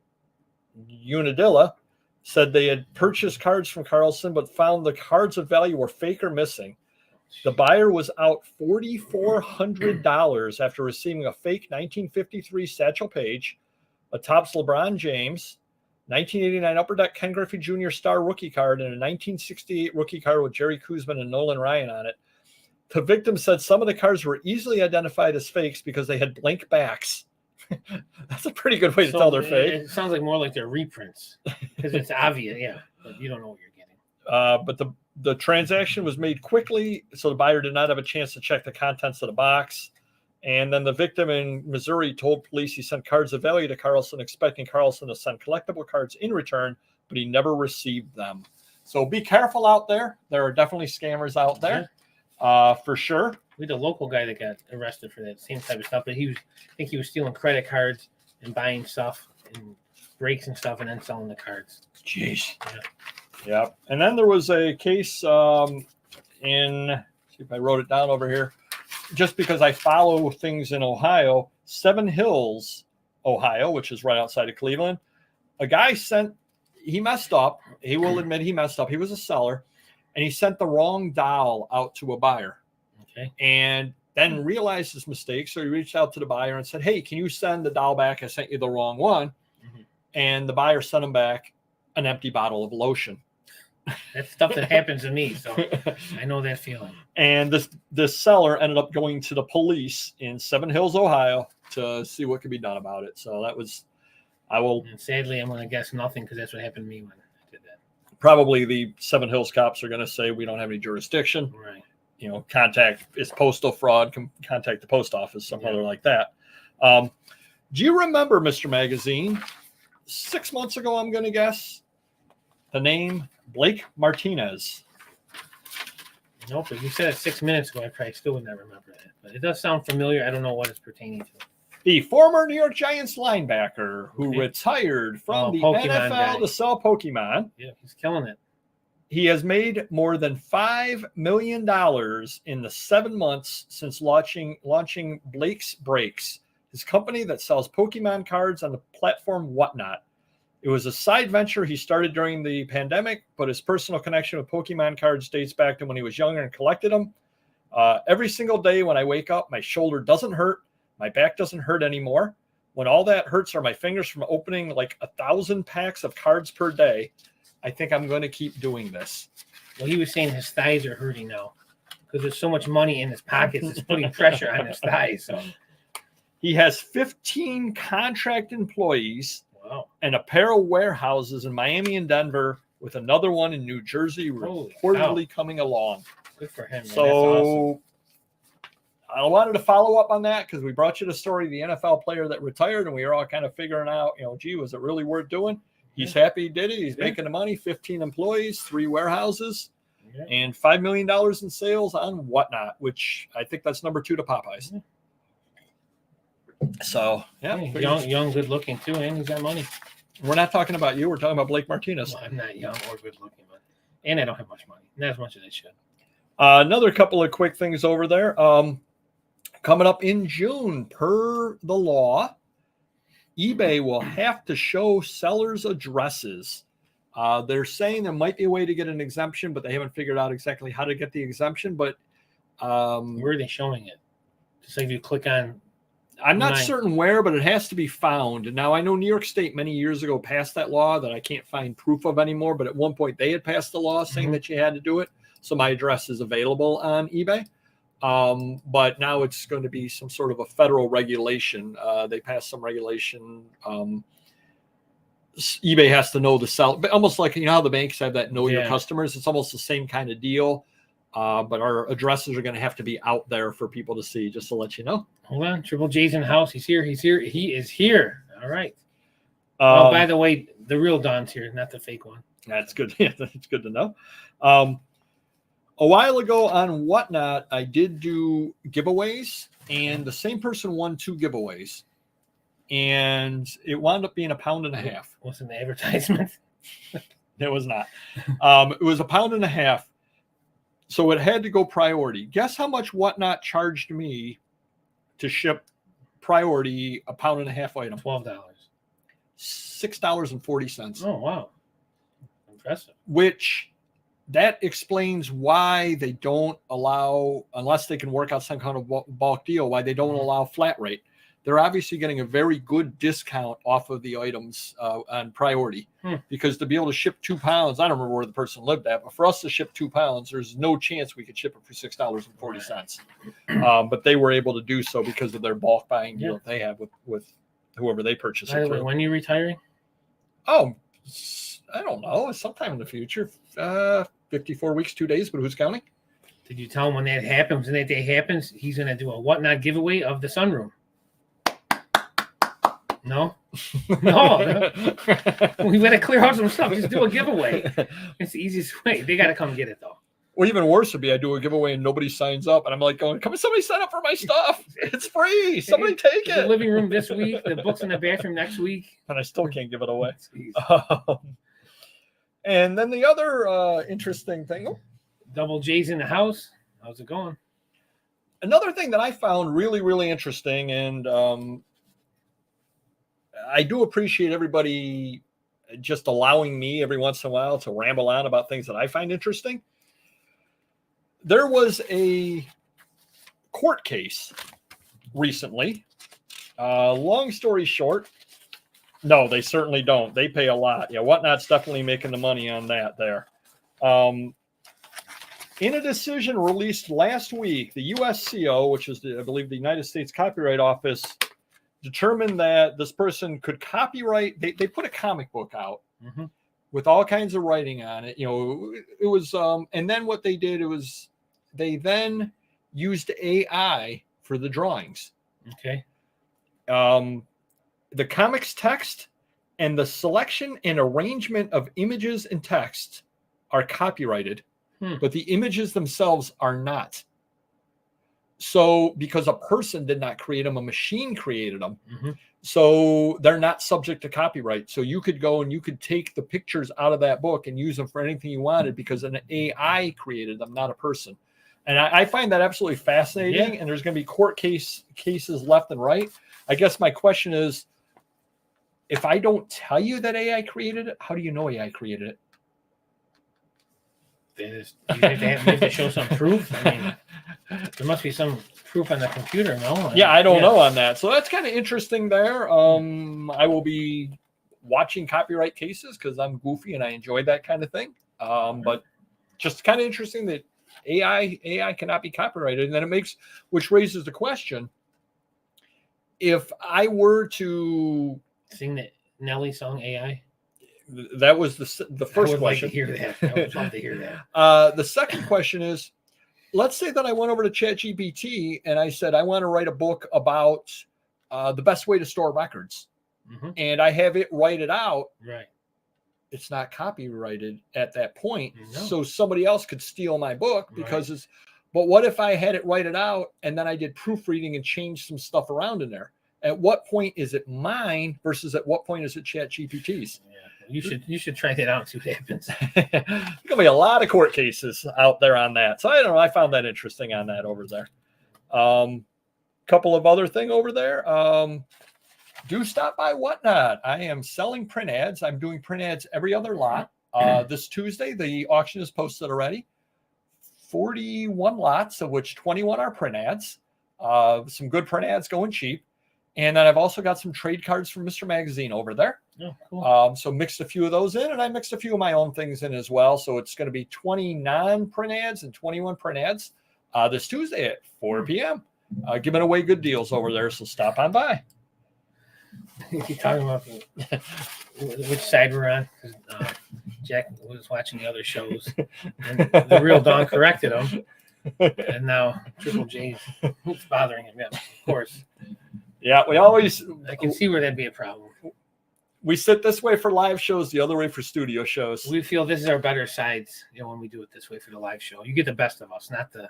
Unadilla said they had purchased cards from Carlson, but found the cards of value were fake or missing. The buyer was out $4,400 after receiving a fake 1953 Satchel Paige, a Topps LeBron James, 1989 Upper Deck Ken Griffey Jr. Star rookie card, and a 1968 rookie card with Jerry Kuzman and Nolan Ryan on it. The victim said some of the cards were easily identified as fakes because they had blank backs. That's a pretty good way to tell they're fake. It sounds like more like they're reprints, because it's obvious, but you don't know what you're getting. But the transaction was made quickly, so the buyer did not have a chance to check the contents of the box. And then the victim in Missouri told police he sent cards of value to Carlson, expecting Carlson to send collectible cards in return, but he never received them. So be careful out there. There are definitely scammers out there, for sure. We had a local guy that got arrested for that same type of stuff, but I think he was stealing credit cards and buying stuff and breaks and stuff, and then selling the cards. Jeez. Yeah. And then there was a case see if I wrote it down over here, just because I follow things in Ohio, 7 Hills, Ohio, which is right outside of Cleveland. A guy he messed up. He will admit he messed up. He was a seller, and he sent the wrong doll out to a buyer. Okay. And then realized his mistake. So he reached out to the buyer and said, "Hey, can you send the doll back? I sent you the wrong one." And the buyer sent him back an empty bottle of lotion. That's stuff that happens to me, so I know that feeling. And this seller ended up going to the police in 7 Hills, Ohio, to see what could be done about it. So that was, And sadly, I'm going to guess nothing, because that's what happened to me when I did that. Probably the 7 Hills cops are going to say we don't have any jurisdiction. Right. Contact is postal fraud. Contact the post office, something other like that. Do you remember, Mr. Magazine, 6 months ago, I'm going to guess, the name Blake Martinez? Nope. If you said it 6 minutes ago, I probably still would not remember that. But it does sound familiar. I don't know what it's pertaining to. The former New York Giants linebacker who retired from the Pokemon NFL guy to sell Pokemon. Yeah, he's killing it. He has made more than $5 million in the 7 months since launching Blake's Breaks, his company that sells Pokemon cards on the platform Whatnot. It was a side venture he started during the pandemic, but his personal connection with Pokemon cards dates back to when he was younger and collected them. Every single day when I wake up, my shoulder doesn't hurt. My back doesn't hurt anymore. When all that hurts are my fingers from opening like 1,000 packs of cards per day. I think I'm going to keep doing this. Well, he was saying his thighs are hurting now because there's so much money in his pockets. It's putting pressure on his thighs. So. He has 15 contract employees. Wow. And a pair of warehouses in Miami and Denver, with another one in New Jersey reportedly coming along. Good for him. Man. So awesome. I wanted to follow up on that because we brought you the story of the NFL player that retired, and we were all kind of figuring out, gee, was it really worth doing? He's happy he did it. He's making the money, 15 employees, 3 warehouses, and $5 million in sales on Whatnot, which I think that's number 2 to Popeyes. So, young, good looking too, and he's got money. We're not talking about you. We're talking about Blake Martinez. Well, I'm not young or good looking, and I don't have much money. Not as much as I should. Another couple of quick things over there. Coming up in June, per the law, eBay will have to show sellers' addresses. They're saying there might be a way to get an exemption, but they haven't figured out exactly how to get the exemption. But where are they showing it? Just like if you click on. I'm not certain where, but it has to be found. And now I know New York State many years ago passed that law that I can't find proof of anymore. But at one point they had passed the law saying that you had to do it. So my address is available on eBay. But now it's going to be some sort of a federal regulation. They passed some regulation. eBay has to know the seller, but almost like, how the banks have that know your customers. It's almost the same kind of deal. But our addresses are going to have to be out there for people to see, just to let you know. Hold on. Triple J's in the house. He's here. He is here. All right. Oh, by the way, the real Don's here, not the fake one. That's good. Yeah, that's good to know. A while ago on Whatnot, I did do giveaways, and the same person won 2 giveaways. And it wound up being £1.50. Wasn't the advertisement? It was not. It was £1.50. So it had to go priority. Guess how much Whatnot charged me to ship priority £1.50 item? $12. $6.40. Oh, wow. Impressive. Which that explains why they don't allow, unless they can work out some kind of bulk deal, why they don't allow flat rate. They're obviously getting a very good discount off of the items on priority, because to be able to ship 2 pounds, I don't remember where the person lived at, but for us to ship 2 pounds, there's no chance we could ship it for $6.40. But they were able to do so because of their bulk buying deal they have with whoever they purchase it through. When are you retiring? Oh, I don't know. Sometime in the future. 54 weeks, 2 days, but who's counting? Did you tell him when that happens? When that day happens, he's going to do a Whatnot giveaway of the sunroom. No. We got to clear out some stuff. Just do a giveaway. It's the easiest way. They got to come get it, though. Well, even worse would be I do a giveaway and nobody signs up, and I'm like going, "Come on, somebody sign up for my stuff. It's free. Somebody take it." The living room this week. The books in the bathroom next week. And I still can't give it away. And then the other interesting thing. Double J's in the house. How's it going? Another thing that I found really, really interesting, and I do appreciate everybody just allowing me every once in a while to ramble on about things that I find interesting. There was a court case recently. Long story short, no, they certainly don't. They pay a lot. Yeah, Whatnot's definitely making the money on that there. In a decision released last week, the USCO, which is, I believe, the United States Copyright Office, determined that this person could copyright. They put a comic book out with all kinds of writing on it. It was, and then what they did, they then used AI for the drawings. Okay. The comics text and the selection and arrangement of images and text are copyrighted, but the images themselves are not. So because a person did not create them, a machine created them. So they're not subject to copyright. So you could go and you could take the pictures out of that book and use them for anything you wanted because an AI created them, not a person. And I find that absolutely fascinating. And there's going to be court cases left and right. I guess my question is, if I don't tell you that AI created it, how do you know AI created it? You have to show some proof. I mean, there must be some proof on the computer, no? Yeah, I don't know on that. So that's kind of interesting there. I will be watching copyright cases because I'm goofy and I enjoy that kind of thing. But just kind of interesting that AI cannot be copyrighted. And then which raises the question, if I were to sing the Nelly song AI, that was the first question. Like to hear that. I would love to hear that. The second question is, let's say that I went over to ChatGPT and I said, I want to write a book about the best way to store records. And I have it write it out. Right. It's not copyrighted at that point. No. So somebody else could steal my book because but what if I had it write it out and then I did proofreading and changed some stuff around in there? At what point is it mine versus at what point is it ChatGPT's? Yeah. You should try that out and see what happens. There's gonna be a lot of court cases out there on that. So I don't know. I found that interesting on that over there. Couple of other thing over there. Do stop by Whatnot. I am selling print ads. I'm doing print ads every other lot. This Tuesday, the auction is posted already. 41 lots, of which 21 are print ads. Some good print ads going cheap. And then I've also got some trade cards from Mr. Magazine over there. Oh, cool. So mixed a few of those in, and I mixed a few of my own things in as well. So it's going to be 20 non-print ads and 21 print ads this Tuesday at 4 p.m. Giving away good deals over there, so stop on by. You're talking about which side we're on. Jack was watching the other shows, and the real Don corrected him, and now Triple J is bothering him. Yeah, of course. Yeah, I can see where that'd be a problem. We sit this way for live shows, the other way for studio shows. We feel this is our better sides, when we do it this way for the live show. You get the best of us, not the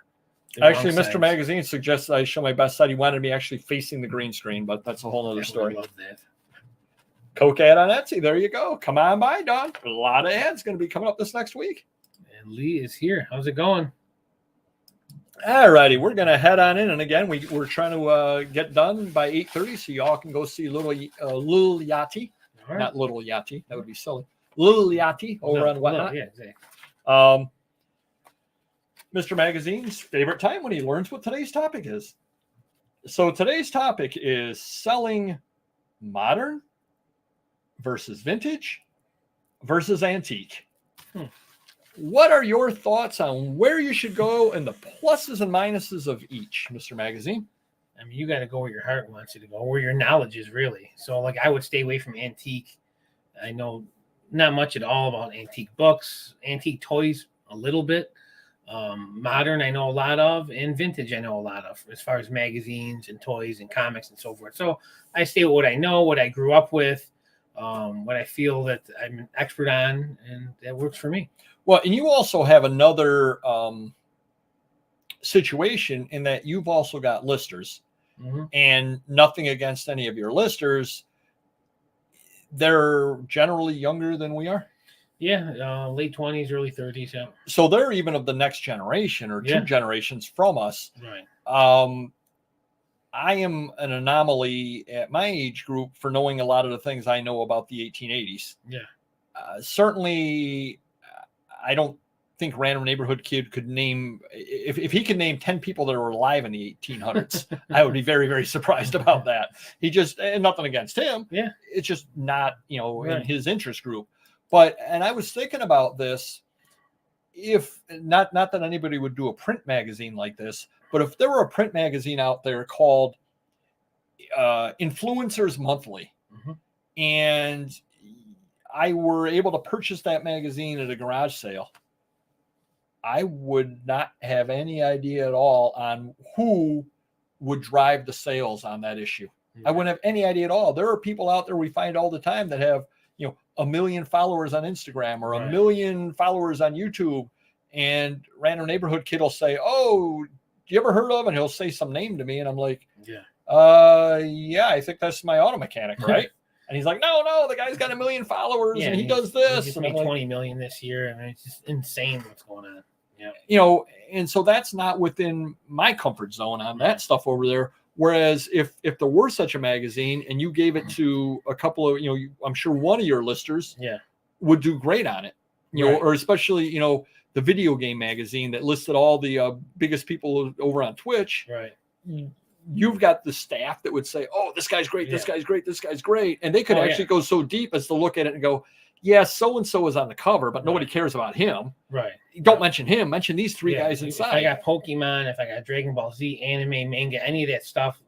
actually, Mr. Magazine suggests I show my best side. He wanted me actually facing the green screen, but that's a whole other story. I love that. Coke ad on Etsy. There you go. Come on by, Don. A lot of ads going to be coming up this next week. And Lee is here. How's it going? All righty, we're going to head on in. And again, we're trying to get done by 8:30 so y'all can go see Little Yachty. Right. Not Little Yachty. That would be silly. Little Yachty over on Whatnot. Yeah, exactly. Mr. Magazine's favorite time when he learns what today's topic is. So today's topic is selling modern versus vintage versus antique. What are your thoughts on where you should go and the pluses and minuses of each, Mr. Magazine? I mean, you got to go where your heart wants you to go, where your knowledge is really. So, like, I would stay away from antique. I know not much at all about antique books, antique toys a little bit. Modern, I know a lot of, and vintage, I know a lot of, as far as magazines and toys and comics and so forth. So I stay with what I know, what I grew up with, what I feel that I'm an expert on, and that works for me. Well, and you also have another situation in that you've also got listers, and nothing against any of your listers. They're generally younger than we are. Yeah, late 20s, early 30s. Yeah. So they're even of the next generation or two generations from us. Right. I am an anomaly at my age group for knowing a lot of the things I know about the 1880s. Yeah. Certainly, I don't think Random Neighborhood Kid could name, if he could name 10 people that were alive in the 1800s, I would be very, very surprised about that. He just, and nothing against him. Yeah. It's just not, in his interest group. But, and I was thinking about this, if not that anybody would do a print magazine like this, but if there were a print magazine out there called Influencers Monthly, and I were able to purchase that magazine at a garage sale, I would not have any idea at all on who would drive the sales on that issue. I wouldn't have any idea at all. There are people out there we find all the time that have, 1 million followers on Instagram or 1 million followers on YouTube, and Random Neighborhood Kid will say, "Oh, you ever heard of?" And he'll say some name to me, and I'm like, "Yeah, I think that's my auto mechanic, right?" And he's like, "No, the guy's got 1 million followers, and he does this." He just made 20 million this year. I mean, it's just insane what's going on. Yeah, and so that's not within my comfort zone on that stuff over there. Whereas if there were such a magazine and you gave it to a couple of, I'm sure one of your listers would do great on it, or especially, the video game magazine that listed all the biggest people over on Twitch. Right. You've got the staff that would say, oh, this guy's great, this guy's great, this guy's great. And they could actually go so deep as to look at it and go, yeah, so-and-so is on the cover, but nobody cares about him. Right. Don't mention him. Mention these three guys inside. If I got Pokemon, if I got Dragon Ball Z, anime, manga, any of that stuff,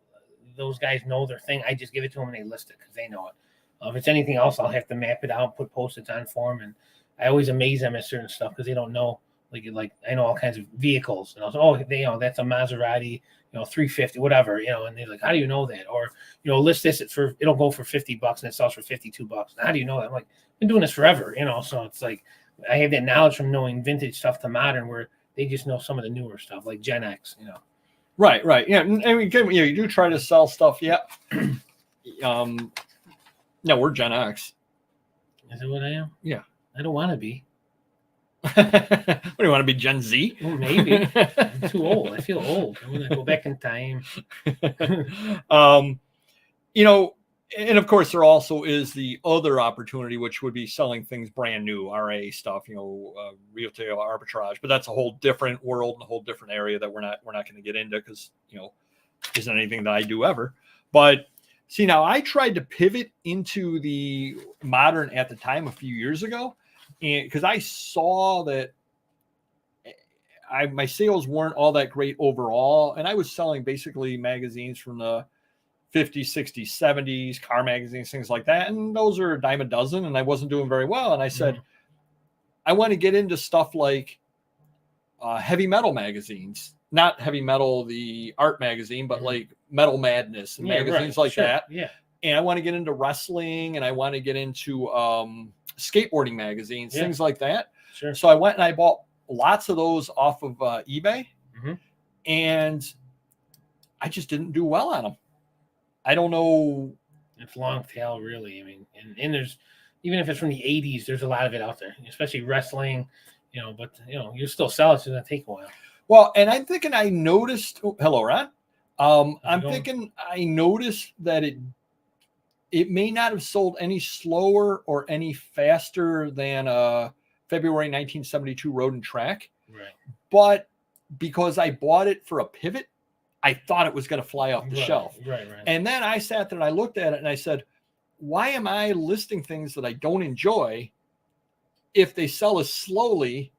those guys know their thing. I just give it to them and they list it because they know it. If it's anything else, I'll have to map it out, put Post-its on for them. And I always amaze them at certain stuff because they don't know. Like I know all kinds of vehicles. And I was, that's a Maserati, 350, whatever, and they're like, how do you know that? Or, list this it'll go for $50 and it sells for $52. How do you know that? I'm like, I've been doing this forever, so it's like I have that knowledge from knowing vintage stuff to modern where they just know some of the newer stuff like Gen X, Right. Yeah. And again, you do try to sell stuff. Yeah. No, we're Gen X. Is that what I am? Yeah. I don't want to be. What do you want to be, Gen Z? Well, maybe. I'm too old. I feel old. I want to go back in time. And of course, there also is the other opportunity, which would be selling things brand new, RA stuff, retail arbitrage. But that's a whole different world and a whole different area that we're not going to get into because isn't anything that I do ever. But see, now I tried to pivot into the modern at the time a few years ago. And because I saw that my sales weren't all that great overall, and I was selling basically magazines from the 50s, 60s, 70s, car magazines, things like that, and those are a dime a dozen, and I wasn't doing very well. And I said, I want to get into stuff like heavy metal magazines, not heavy metal, the art magazine, but like Metal Madness and magazines like that. Yeah. And I want to get into wrestling, and I want to get into skateboarding magazines, things like that. Sure. So I went and I bought lots of those off of eBay, and I just didn't do well on them. I don't know. It's long tail, really. I mean, and there's, even if it's from the 80s, there's a lot of it out there, especially wrestling, but, you still sell it. It's going to take a while. Well, and I'm thinking I noticed, hello, Ron. I'm thinking I noticed that it may not have sold any slower or any faster than February 1972 Road and Track. Right. But because I bought it for a pivot, I thought it was going to fly off the shelf. Right. And then I sat there and I looked at it and I said, why am I listing things that I don't enjoy if they sell as slowly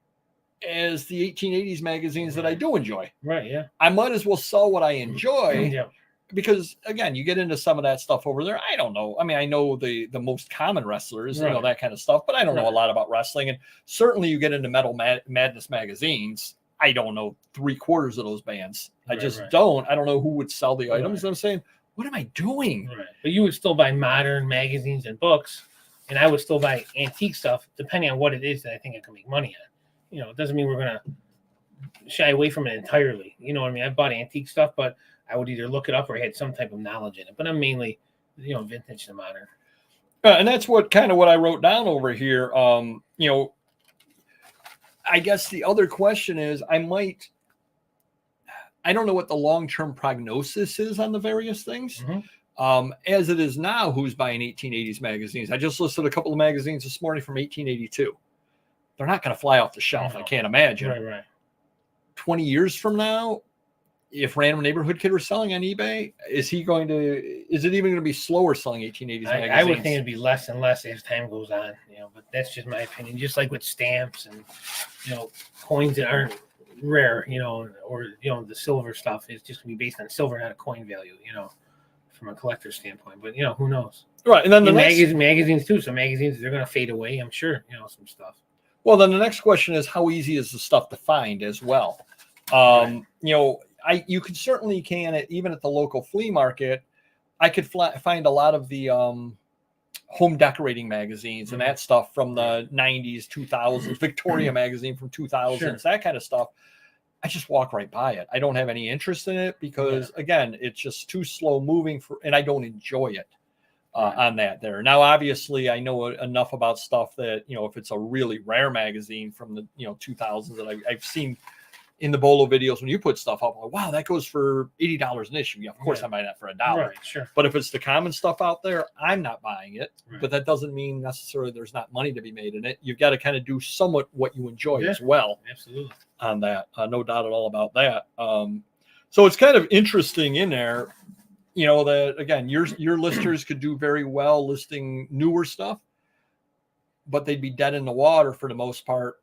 as the 1880s magazines that I do enjoy? Right, yeah. I might as well sell what I enjoy. Because again, you get into some of that stuff over there. I don't know. I mean, I know the most common wrestlers, that kind of stuff, but I don't know a lot about wrestling. And certainly you get into Metal Madness magazines. I don't know 3/4 of those bands. I just don't. I don't know who would sell the items. And I'm saying, what am I doing? Right. But you would still buy modern magazines and books, and I would still buy antique stuff, depending on what it is that I think I can make money on. It doesn't mean we're going to shy away from it entirely. You know what I mean? I bought antique stuff, but I would either look it up or I had some type of knowledge in it. But I'm mainly, vintage to modern. And that's what I wrote down over here. I guess the other question is, I don't know what the long-term prognosis is on the various things. As it is now, who's buying 1880s magazines? I just listed a couple of magazines this morning from 1882. They're not going to fly off the shelf. I can't imagine. Right. 20 years from now, if Random Neighborhood Kid were selling on eBay, is it even going to be slower selling 1880s magazines? I would think it'd be less and less as time goes on, but that's just my opinion. Just like with stamps and, coins that aren't rare, or, the silver stuff is just going to be based on silver, not a coin value, from a collector's standpoint. But, who knows? Right. And then the magazines too. So magazines, they're going to fade away, I'm sure, some stuff. Well, then the next question is, how easy is the stuff to find as well? You could certainly even at the local flea market, I could find a lot of the home decorating magazines and that stuff from the 90s, 2000s, Victoria magazine from 2000s, that kind of stuff. I just walk right by it. I don't have any interest in it because, again, it's just too slow moving and I don't enjoy it on that there. Now, obviously, I know enough about stuff that, if it's a really rare magazine from the, 2000s that I've seen in the Bolo videos, when you put stuff up, I'm like, wow, that goes for $80 an issue. Yeah, of course I'm buying that for $1. Right, sure. But if it's the common stuff out there, I'm not buying it. Right. But that doesn't mean necessarily there's not money to be made in it. You've got to kind of do somewhat what you enjoy as well. Absolutely. On that. No doubt at all about that. So it's kind of interesting in there, you know, that again, your listers could do very well listing newer stuff, but they'd be dead in the water for the most part.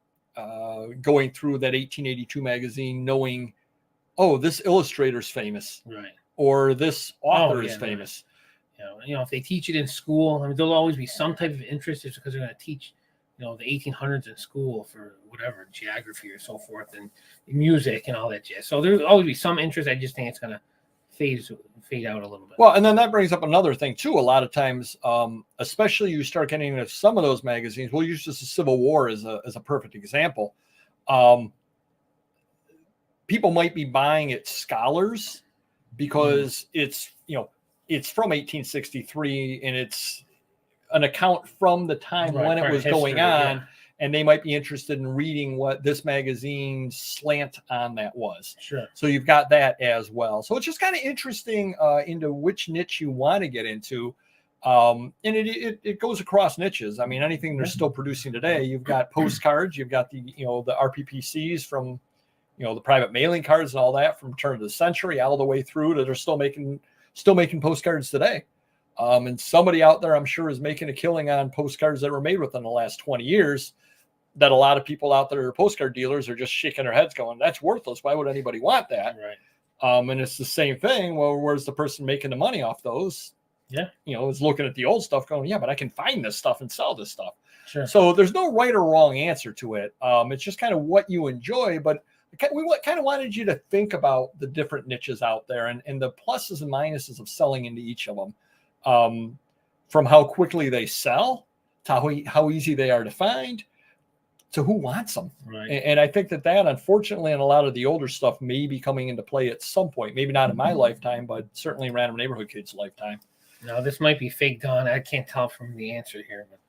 Going through that 1882 magazine, knowing, oh, this illustrator's famous, right, or this author is famous. Right. You know, if they teach it in school, I mean, there'll always be some type of interest just because they're going to teach, you know, the 1800s in school for whatever, geography or so forth, and music and all that jazz. So there'll always be some interest. I just think it's going to fade out a little bit. Well, and then that brings up another thing too. A lot of times, especially you start getting into some of those magazines. We'll use just the Civil War as a perfect example. People might be buying it Scholars because it's, you know, it's from 1863 and it's an account from the time when it was going on. Yeah. And they might be interested in reading what this magazine's slant on that was. Sure. So you've got that as well. So it's just kind of interesting into which niche you want to get into. And it goes across niches. I mean, anything they're still producing today, you've got postcards, you've got the, you know, the RPPCs from, you know, the private mailing cards and all that from turn of the century all the way through to they're still making postcards today. And somebody out there, I'm sure, is making a killing on postcards that were made within the last 20 years. That a lot of people out there, postcard dealers, are just shaking their heads going, that's worthless. Why would anybody want that? Right. And it's the same thing. Well, where's the person making the money off those? Yeah. You know, is looking at the old stuff going, yeah, but I can find this stuff and sell this stuff. Sure. So there's no right or wrong answer to it. It's just kind of what you enjoy. But we kind of wanted you to think about the different niches out there and the pluses and minuses of selling into each of them. From how quickly they sell to how easy they are to find, to who wants them. Right. And I think that unfortunately in a lot of the older stuff may be coming into play at some point, maybe not in my lifetime, but certainly in Random Neighborhood Kids' lifetime. Now this might be fake dawn. I can't tell from the answer here, but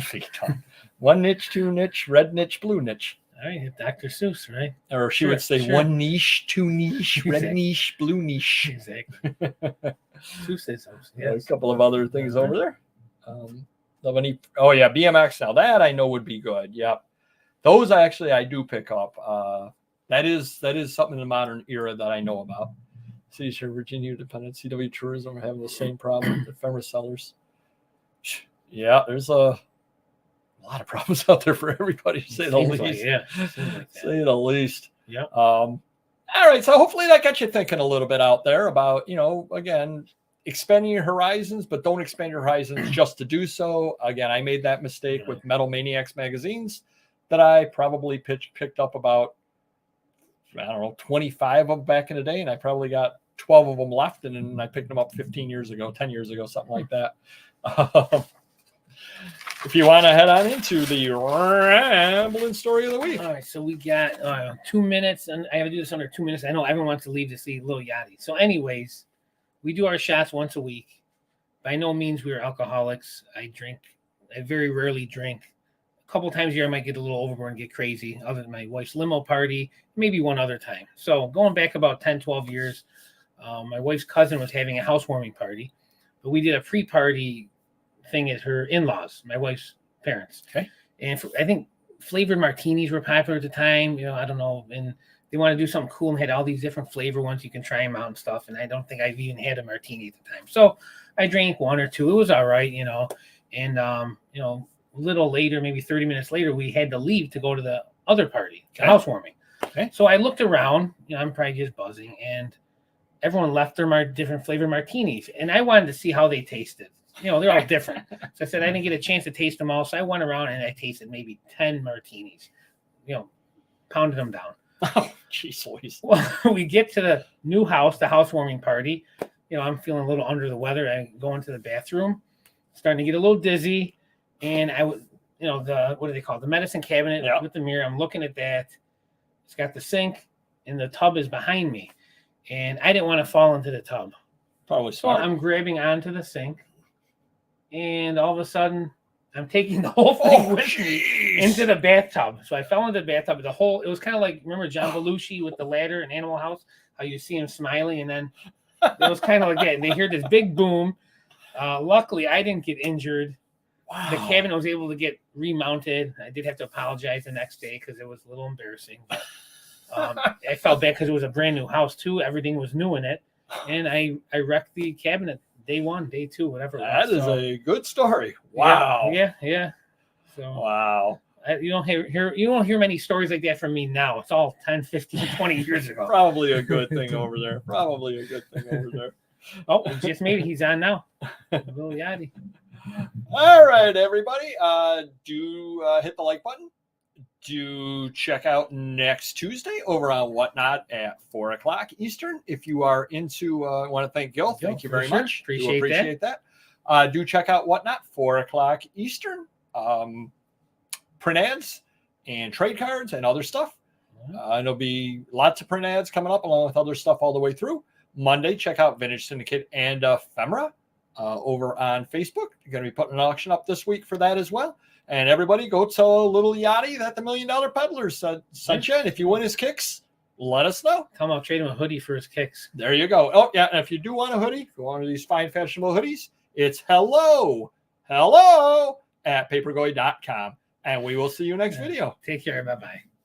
fake dawn. One niche, two niche, red niche, blue niche. All right, Dr. Seuss, right? Or she would say one niche, two niche, red niche, blue niche. Exactly. Seuss says yes. A couple of other things over there. BMX. Now that I know would be good. Yep. Those I do pick up. That is something in the modern era that I know about. See here, Virginia Independent, CW Tourism are having the same problem with ephemera sellers. Yeah, there's a lot of problems out there for everybody, to say the least. Say the least. Yeah. All right, so hopefully that got you thinking a little bit out there about, you know, again, expanding your horizons, but don't expand your horizons just to do so. Again, I made that mistake with Metal Maniacs magazines that I probably picked up about, 25 of them back in the day, and I probably got 12 of them left, and then I picked them up 10 years ago, something like that. If you want to head on into the rambling story of the week. All right, so we got 2 minutes, and I have to do this under 2 minutes. I know everyone wants to leave to see Lil Yachty. So anyways, we do our shots once a week. By no means we are alcoholics. I very rarely drink. A couple times a year I might get a little overboard and get crazy, other than my wife's limo party, maybe one other time. So going back about 10, 12 years, my wife's cousin was having a housewarming party, but we did a pre-party thing at her in-laws, my wife's parents. Okay. And I think flavored martinis were popular at the time. You know, I don't know. And they want to do something cool and had all these different flavor ones. You can try them out and stuff. And I don't think I've even had a martini at the time. So I drank one or two. It was all right, you know. And, you know, a little later, maybe 30 minutes later, we had to leave to go to the other party, the housewarming. Okay. So I looked around, you know, I'm probably just buzzing, and everyone left their different flavored martinis. And I wanted to see how they tasted. You know, they're all different. So I said I didn't get a chance to taste them all. So I went around and I tasted maybe 10 martinis, you know, pounded them down. Oh, jeez Louise. Well, we get to the new house, the housewarming party. You know, I'm feeling a little under the weather. I go into the bathroom, starting to get a little dizzy. And I would, you know, what do they call it? The medicine cabinet with the mirror. I'm looking at that. It's got the sink and the tub is behind me. And I didn't want to fall into the tub. Probably So smart. I'm grabbing onto the sink. And all of a sudden, I'm taking the whole thing Oh, with me jeez. into the bathtub. So I fell into the bathtub. It was kind of like, remember John Belushi with the ladder in Animal House? How you see him smiling, and then it was kind of like that. And they hear this big boom. Luckily, I didn't get injured. Wow. The cabinet was able to get remounted. I did have to apologize the next day because it was a little embarrassing. But I felt bad because it was a brand new house too. Everything was new in it, and I wrecked the cabinet day 1, day 2, whatever. That is a good story. Wow. Yeah. So wow. You don't hear many stories like that from me now. It's all 10, 15, 20 years ago. Probably a good thing over there. Oh, just maybe he's on now. Little Yachty. All right, everybody. Do hit the like button. Do check out next Tuesday over on Whatnot at 4:00 Eastern. If you are into, I want to thank Gil. Thank you very much. Appreciate that. Do check out Whatnot 4:00 Eastern. Print ads and trade cards and other stuff. And there'll be lots of print ads coming up along with other stuff all the way through. Monday, check out Vintage Syndicate and Ephemera over on Facebook. You're going to be putting an auction up this week for that as well. And everybody go tell little Yachty that the $1 Million Peddler sent you. And if you win his kicks, let us know. Tell him I'll trade him a hoodie for his kicks. There you go. Oh, yeah. And if you do want a hoodie, if you want one of these fine fashionable hoodies, it's hello at papergoy.com. And we will see you next video. Take care. Bye-bye.